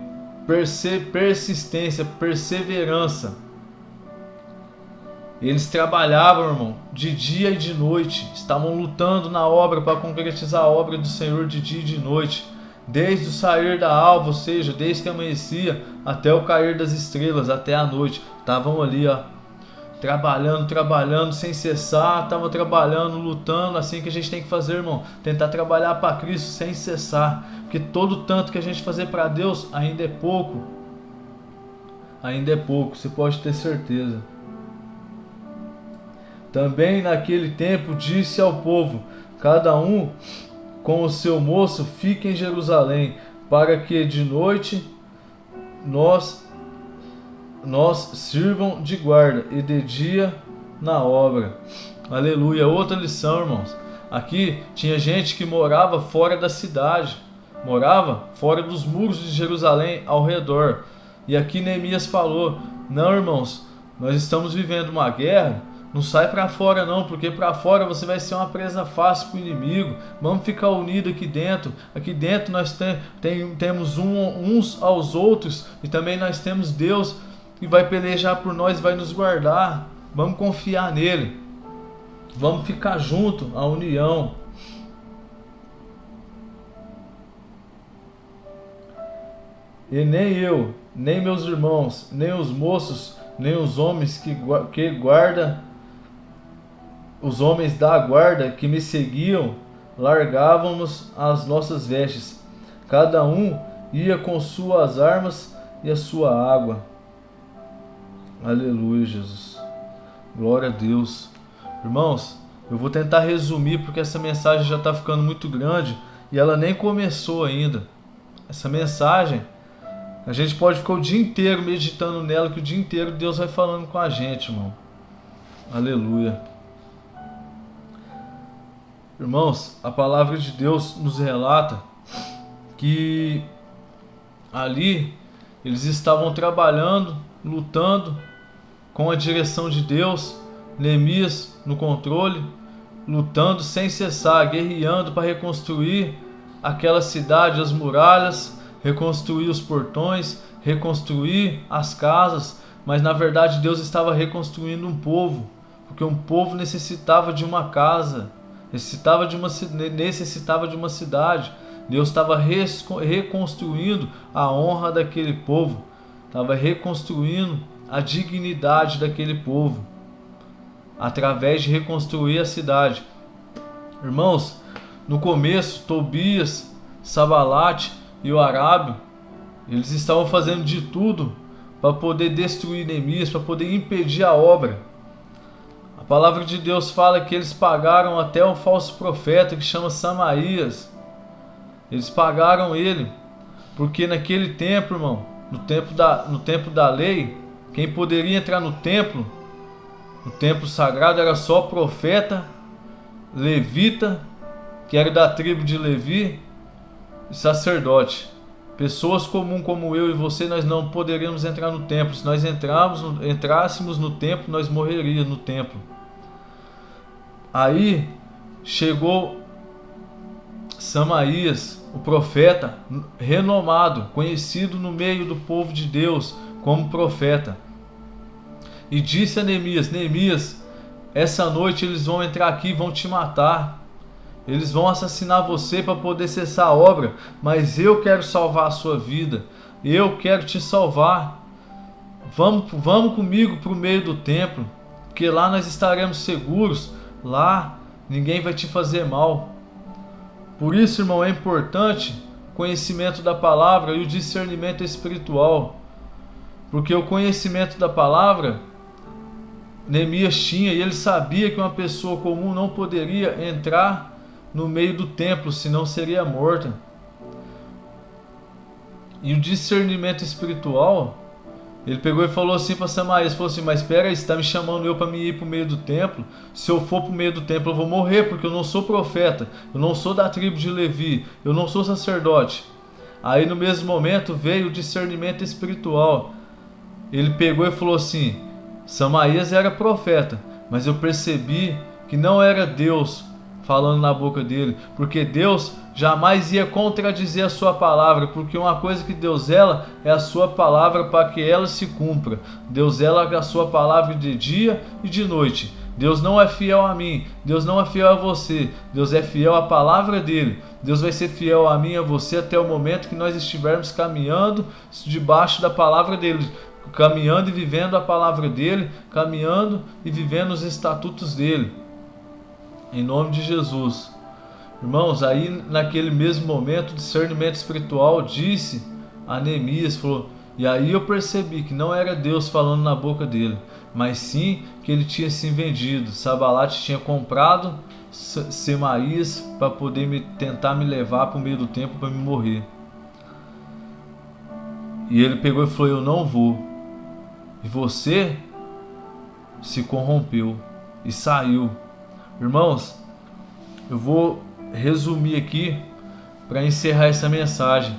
persistência, perseverança. Eles trabalhavam, irmão, de dia e de noite, estavam lutando na obra para concretizar a obra do Senhor de dia e de noite, desde o sair da alva, ou seja, desde que amanhecia até o cair das estrelas, até a noite. Estavam ali, ó, trabalhando sem cessar, estavam trabalhando, lutando. Assim que a gente tem que fazer, irmão, tentar trabalhar para Cristo sem cessar, porque todo tanto que a gente fazer para Deus ainda é pouco, você pode ter certeza. Também naquele tempo disse ao povo: cada um com o seu moço fique em Jerusalém, para que de noite nós sirvam de guarda e de dia na obra. Aleluia. Outra lição, irmãos. Aqui tinha gente que morava fora da cidade, morava fora dos muros de Jerusalém, ao redor. E aqui Neemias falou: não, irmãos, nós estamos vivendo uma guerra. Não sai para fora não, porque para fora você vai ser uma presa fácil para o inimigo. Vamos ficar unidos aqui dentro. Aqui dentro nós temos uns aos outros, e também nós temos Deus que vai pelejar por nós, vai nos guardar. Vamos confiar nele. Vamos ficar junto, a união. E nem eu, nem meus irmãos, nem os moços, nem os homens que guarda, os homens da guarda que me seguiam, largávamos as nossas vestes. Cada um ia com suas armas e a sua água. Aleluia, Jesus. Glória a Deus. Irmãos, eu vou tentar resumir, porque essa mensagem já está ficando muito grande e ela nem começou ainda. Essa mensagem, a gente pode ficar o dia inteiro meditando nela, que o dia inteiro Deus vai falando com a gente, irmão. Aleluia. Irmãos, a palavra de Deus nos relata que ali eles estavam trabalhando, lutando com a direção de Deus, Neemias no controle, lutando sem cessar, guerreando para reconstruir aquela cidade, as muralhas, reconstruir os portões, reconstruir as casas. Mas na verdade Deus estava reconstruindo um povo, porque um povo necessitava de uma casa, necessitava de uma cidade. Deus estava reconstruindo a honra daquele povo, estava reconstruindo a dignidade daquele povo, através de reconstruir a cidade. Irmãos, no começo, Tobias, Sabalate e o Arábio, eles estavam fazendo de tudo para poder destruir Neemias, para poder impedir a obra. A palavra de Deus fala que eles pagaram até um falso profeta que chama Samaías. Eles pagaram ele, porque naquele tempo, irmão, no tempo da lei, quem poderia entrar no templo sagrado, era só profeta, levita, que era da tribo de Levi, e sacerdote. Pessoas comuns como eu e você, nós não poderíamos entrar no templo. Se nós entrássemos no templo, nós morreríamos no templo. Aí chegou Samaías, o profeta renomado, conhecido no meio do povo de Deus como profeta, e disse a Neemias: Neemias, essa noite eles vão entrar aqui e vão te matar. Eles vão assassinar você para poder cessar a obra, mas eu quero salvar a sua vida. Eu quero te salvar. Vamos comigo para o meio do templo, porque lá nós estaremos seguros. Lá ninguém vai te fazer mal. Por isso, irmão, é importante o conhecimento da palavra e o discernimento espiritual. Porque o conhecimento da palavra Neemias tinha, e ele sabia que uma pessoa comum não poderia entrar no meio do templo, senão seria morta. E o discernimento espiritual, ele pegou e falou assim para Samaías, falou assim: mas espera aí, você está me chamando eu para me ir para o meio do templo? Se eu for para o meio do templo eu vou morrer, porque eu não sou profeta, eu não sou da tribo de Levi, eu não sou sacerdote. Aí no mesmo momento veio o discernimento espiritual. Ele pegou e falou assim: Samaías era profeta, mas eu percebi que não era Deus falando na boca dele, porque Deus jamais ia contradizer a sua palavra, porque uma coisa que Deus zela é a sua palavra para que ela se cumpra. Deus zela a sua palavra de dia e de noite. Deus não é fiel a mim, Deus não é fiel a você, Deus é fiel à palavra dele. Deus vai ser fiel a mim e a você até o momento que nós estivermos caminhando debaixo da palavra dele, caminhando e vivendo a palavra dele, caminhando e vivendo os estatutos dele. Em nome de Jesus. Irmãos, aí naquele mesmo momento o discernimento espiritual disse a Neemias, falou, e aí eu percebi que não era Deus falando na boca dele, mas sim que ele tinha se vendido. Sabalate tinha comprado Semaías para poder tentar me levar para o meio do templo para me morrer. E ele pegou e falou: eu não vou. E você se corrompeu e saiu. Irmãos, eu vou resumir aqui para encerrar essa mensagem,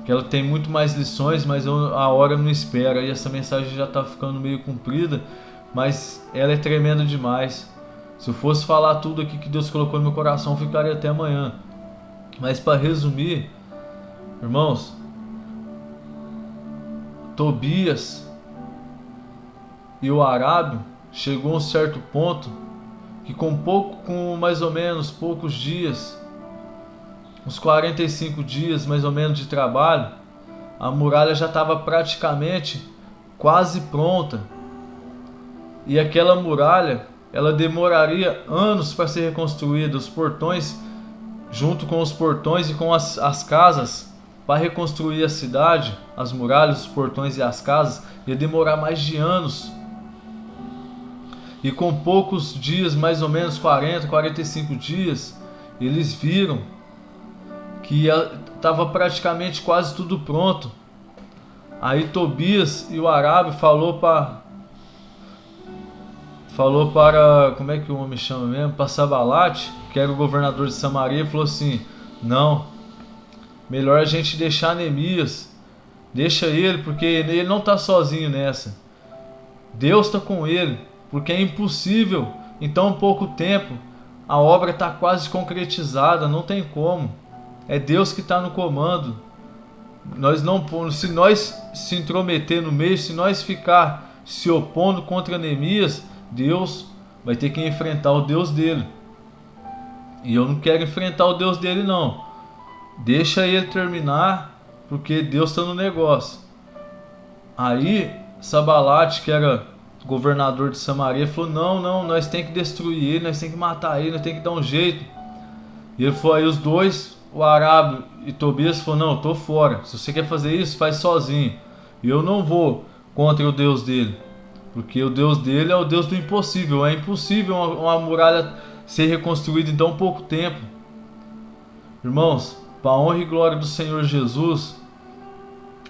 que ela tem muito mais lições, mas a hora não espera, e essa mensagem já está ficando meio comprida, mas ela é tremenda demais. Se eu fosse falar tudo aqui que Deus colocou no meu coração, eu ficaria até amanhã. Mas para resumir, irmãos, Tobias e o Arábio chegou a um certo ponto que com mais ou menos poucos dias, uns 45 dias mais ou menos de trabalho, a muralha já estava praticamente quase pronta. E aquela muralha, ela demoraria anos para ser reconstruída. Os portões, junto com os portões e com as casas, para reconstruir a cidade, as muralhas, os portões e as casas, ia demorar mais de anos. E com poucos dias, mais ou menos 40, 45 dias, eles viram que estava praticamente quase tudo pronto. Aí Tobias e o Arábio falou para, como é que o homem chama mesmo? Para Sabalate, que era o governador de Samaria, falou assim: não, melhor a gente deixar Neemias, deixa ele, porque ele não está sozinho nessa. Deus está com ele. Porque é impossível, em tão pouco tempo, a obra está quase concretizada, não tem como. É Deus que está no comando. Se nós se intrometer no meio, se nós ficar se opondo contra Neemias, Deus vai ter que enfrentar o Deus dele. E eu não quero enfrentar o Deus dele não. Deixa ele terminar, porque Deus está no negócio. Aí Sabalate, que era governador de Samaria, falou: não, nós tem que destruir ele, nós tem que matar ele, nós tem que dar um jeito. E ele falou, aí os dois, o Arábio e Tobias, falou: não, eu tô fora, se você quer fazer isso, faz sozinho, e eu não vou contra o Deus dele, porque o Deus dele é o Deus do impossível. É impossível uma muralha ser reconstruída em tão pouco tempo. Irmãos, para a honra e glória do Senhor Jesus,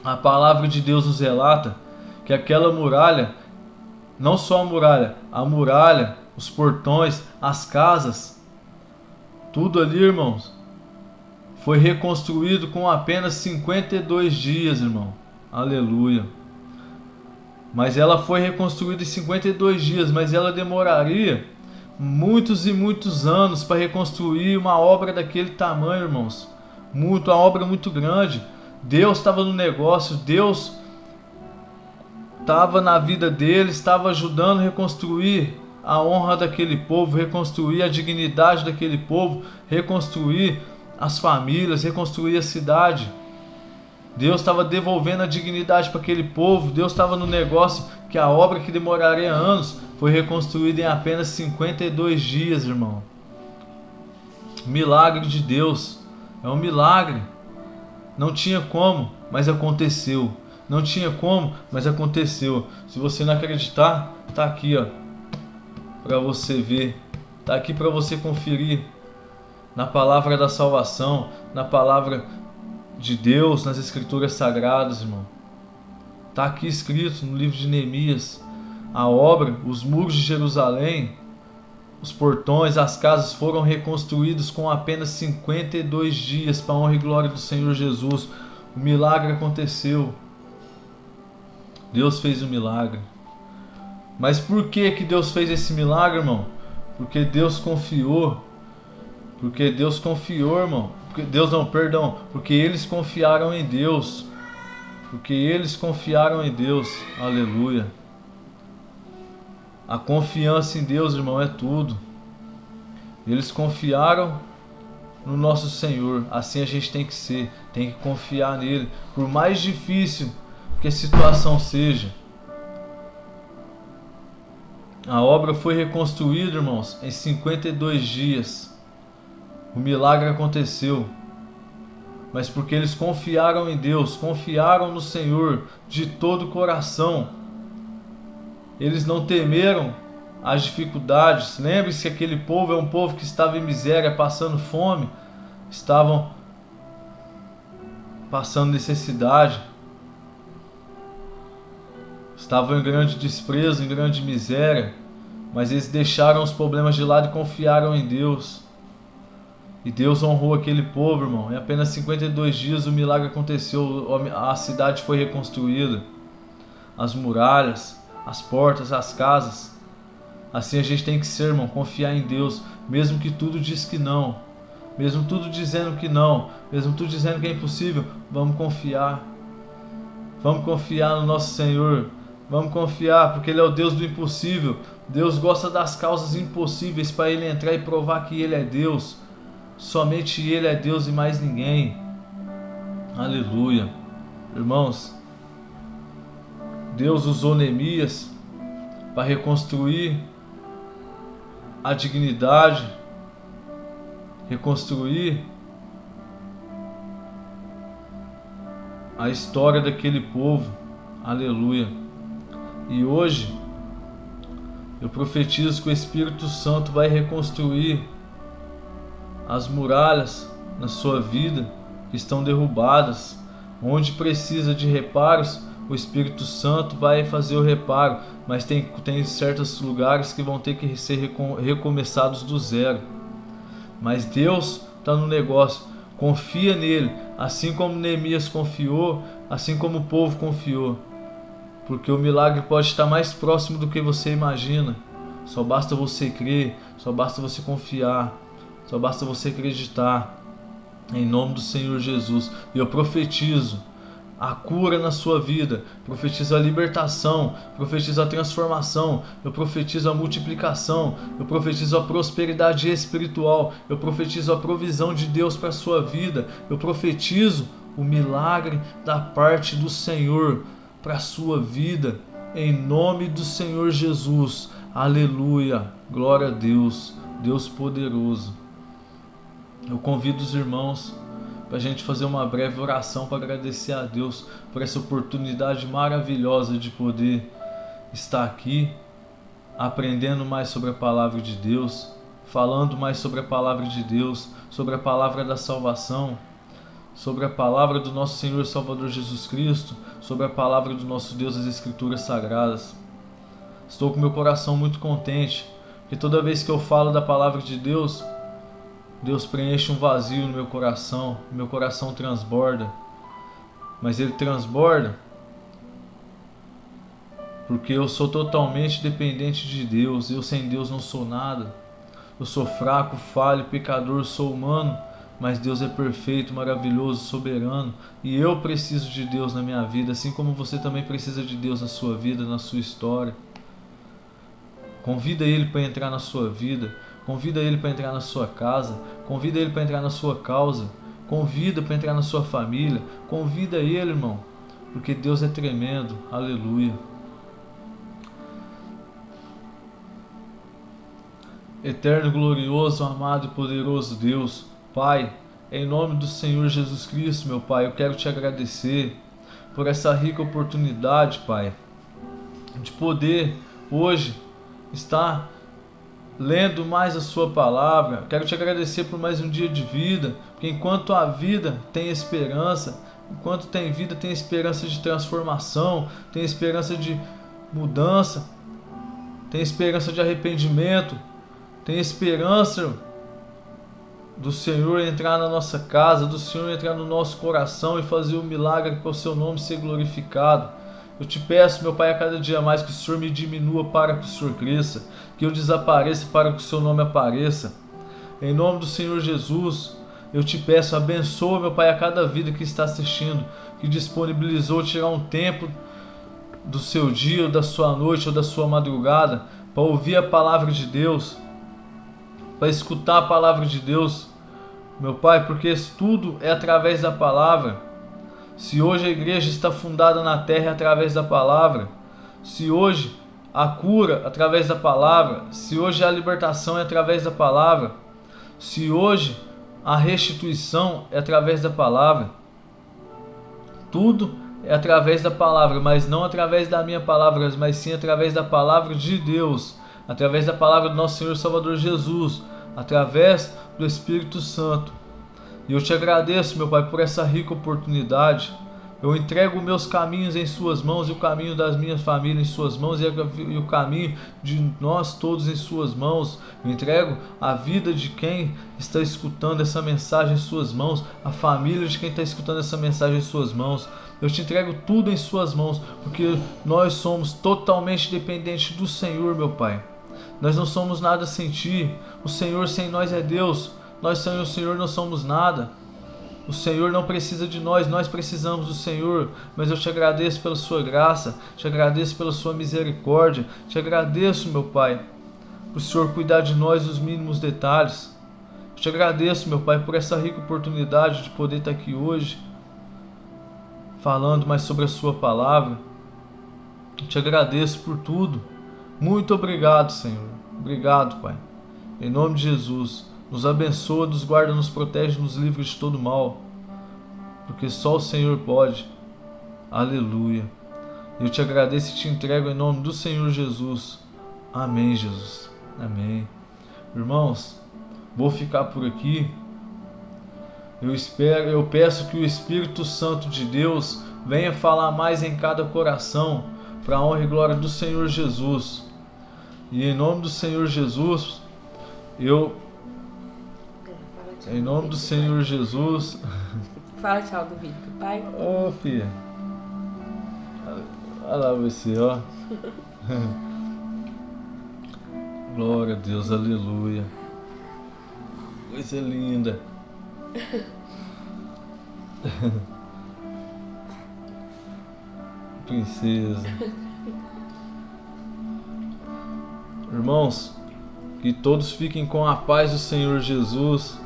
a palavra de Deus nos relata que aquela muralha, não só a muralha, os portões, as casas, tudo ali, irmãos, foi reconstruído com apenas 52 dias, irmão. Aleluia. Mas ela foi reconstruída em 52 dias, mas ela demoraria muitos e muitos anos para reconstruir uma obra daquele tamanho, irmãos. Uma obra muito grande. Deus estava no negócio, Deus estava na vida deles, estava ajudando a reconstruir a honra daquele povo, reconstruir a dignidade daquele povo, reconstruir as famílias, reconstruir a cidade. Deus estava devolvendo a dignidade para aquele povo. Deus estava no negócio que a obra que demoraria anos foi reconstruída em apenas 52 dias, irmão. Milagre de Deus. É um milagre. Não tinha como, mas aconteceu. Não tinha como, mas aconteceu. Se você não acreditar, tá aqui, ó, para você ver. Tá aqui para você conferir na palavra da salvação, na palavra de Deus, nas escrituras sagradas, irmão. Tá aqui escrito no livro de Neemias. A obra, os muros de Jerusalém, os portões, as casas foram reconstruídos com apenas 52 dias para a honra e glória do Senhor Jesus. O milagre aconteceu. Deus fez o milagre. Mas por que Deus fez esse milagre, irmão? Porque Deus confiou. Porque Deus confiou, irmão. Porque eles confiaram em Deus. Porque eles confiaram em Deus. Aleluia. A confiança em Deus, irmão, é tudo. Eles confiaram no nosso Senhor. Assim a gente tem que ser. Tem que confiar nele. Por mais difícil que a situação seja. A obra foi reconstruída, irmãos, em 52 dias. O milagre aconteceu. Mas porque eles confiaram em Deus, confiaram no Senhor de todo o coração. Eles não temeram as dificuldades. Lembre-se que aquele povo é um povo que estava em miséria, passando fome. Estavam passando necessidade. Estavam em grande desprezo, em grande miséria. Mas eles deixaram os problemas de lado e confiaram em Deus. E Deus honrou aquele povo, irmão. Em apenas 52 dias o milagre aconteceu. A cidade foi reconstruída. As muralhas, as portas, as casas. Assim a gente tem que ser, irmão. Confiar em Deus. Mesmo que tudo diz que não. Mesmo tudo dizendo que não. Mesmo tudo dizendo que é impossível. Vamos confiar. Vamos confiar no nosso Senhor. Vamos confiar, porque Ele é o Deus do impossível. Deus gosta das causas impossíveis para Ele entrar e provar que Ele é Deus. Somente Ele é Deus e mais ninguém. Aleluia. Irmãos, Deus usou Neemias para reconstruir a dignidade, reconstruir a história daquele povo. Aleluia. E hoje eu profetizo que o Espírito Santo vai reconstruir as muralhas na sua vida que estão derrubadas. Onde precisa de reparos, o Espírito Santo vai fazer o reparo. Mas tem certos lugares que vão ter que ser recomeçados do zero. Mas Deus está no negócio. Confia nele, assim como Neemias confiou, assim como o povo confiou. Porque o milagre pode estar mais próximo do que você imagina. Só basta você crer, só basta você confiar, só basta você acreditar. Em nome do Senhor Jesus. E eu profetizo a cura na sua vida, profetizo a libertação, profetizo a transformação, eu profetizo a multiplicação, eu profetizo a prosperidade espiritual, eu profetizo a provisão de Deus para a sua vida, eu profetizo o milagre da parte do Senhor para a sua vida, em nome do Senhor Jesus. Aleluia, glória a Deus, Deus poderoso. Eu convido os irmãos para a gente fazer uma breve oração para agradecer a Deus por essa oportunidade maravilhosa de poder estar aqui, aprendendo mais sobre a palavra de Deus, falando mais sobre a palavra de Deus, sobre a palavra da salvação, sobre a palavra do nosso Senhor e Salvador Jesus Cristo, sobre a palavra do nosso Deus, as Escrituras Sagradas. Estou com meu coração muito contente, porque toda vez que eu falo da palavra de Deus, Deus preenche um vazio no meu coração transborda. Mas ele transborda porque eu sou totalmente dependente de Deus. Eu sem Deus não sou nada. Eu sou fraco, falho, pecador, sou humano, mas Deus é perfeito, maravilhoso, soberano, e eu preciso de Deus na minha vida, assim como você também precisa de Deus na sua vida, na sua história. Convida Ele para entrar na sua vida, convida Ele para entrar na sua casa, convida Ele para entrar na sua causa, convida para entrar na sua família, convida Ele, irmão, porque Deus é tremendo, aleluia. Eterno, glorioso, amado e poderoso Deus, Pai, em nome do Senhor Jesus Cristo, meu Pai, eu quero Te agradecer por essa rica oportunidade, Pai, de poder hoje estar lendo mais a Sua Palavra. Quero Te agradecer por mais um dia de vida, porque enquanto a vida tem esperança, enquanto tem vida tem esperança de transformação, tem esperança de mudança, tem esperança de arrependimento, tem esperança do Senhor entrar na nossa casa, do Senhor entrar no nosso coração e fazer o milagre para o Seu nome ser glorificado. Eu Te peço, meu Pai, a cada dia mais que o Senhor me diminua para que o Senhor cresça, que eu desapareça para que o Seu nome apareça. Em nome do Senhor Jesus, eu Te peço, abençoa, meu Pai, a cada vida que está assistindo, que disponibilizou tirar um tempo do seu dia, ou da sua noite, ou da sua madrugada, para ouvir a palavra de Deus, para escutar a palavra de Deus, meu Pai, porque tudo é através da palavra. Se hoje a igreja está fundada na terra é através da palavra, se hoje a cura através da palavra, se hoje a libertação é através da palavra, se hoje a restituição é através da palavra, tudo é através da palavra, mas não através da minha palavra, mas sim através da palavra de Deus, através da palavra do nosso Senhor Salvador Jesus, através do Espírito Santo. E eu Te agradeço, meu Pai, por essa rica oportunidade. Eu entrego meus caminhos em Suas mãos e o caminho das minhas famílias em Suas mãos e o caminho de nós todos em Suas mãos. Eu entrego a vida de quem está escutando essa mensagem em Suas mãos, a família de quem está escutando essa mensagem em Suas mãos. Eu Te entrego tudo em Suas mãos, porque nós somos totalmente dependentes do Senhor, meu Pai. Nós não somos nada sem Ti. O Senhor sem nós é Deus. Nós sem o Senhor não somos nada. O Senhor não precisa de nós, nós precisamos do Senhor. Mas eu Te agradeço pela Sua graça, Te agradeço pela Sua misericórdia, Te agradeço, meu Pai, por o Senhor cuidar de nós nos mínimos detalhes. Eu Te agradeço, meu Pai, por essa rica oportunidade de poder estar aqui hoje, falando mais sobre a Sua palavra. Eu Te agradeço por tudo. Muito obrigado, Senhor. Obrigado, Pai. Em nome de Jesus, nos abençoa, nos guarda, nos protege, nos livra de todo mal, porque só o Senhor pode. Aleluia. Eu Te agradeço e Te entrego em nome do Senhor Jesus. Amém, Jesus. Amém. Irmãos, vou ficar por aqui. Eu peço que o Espírito Santo de Deus venha falar mais em cada coração, para a honra e glória do Senhor Jesus. E em nome do Senhor Jesus, em nome do Senhor Jesus. Fala tchau do vídeo pro pai. Ô, filha. Olha lá você, ó. Glória a Deus, aleluia. Coisa linda. Princesa. Irmãos, que todos fiquem com a paz do Senhor Jesus.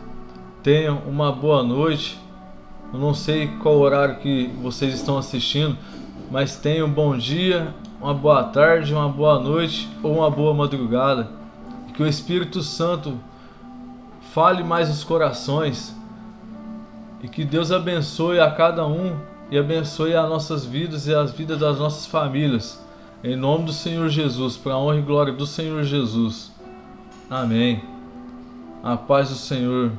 Tenham uma boa noite. Eu não sei qual horário que vocês estão assistindo, mas tenham um bom dia, uma boa tarde, uma boa noite ou uma boa madrugada. Que o Espírito Santo fale mais os corações e que Deus abençoe a cada um e abençoe as nossas vidas e as vidas das nossas famílias. Em nome do Senhor Jesus, para a honra e glória do Senhor Jesus. Amém. A paz do Senhor.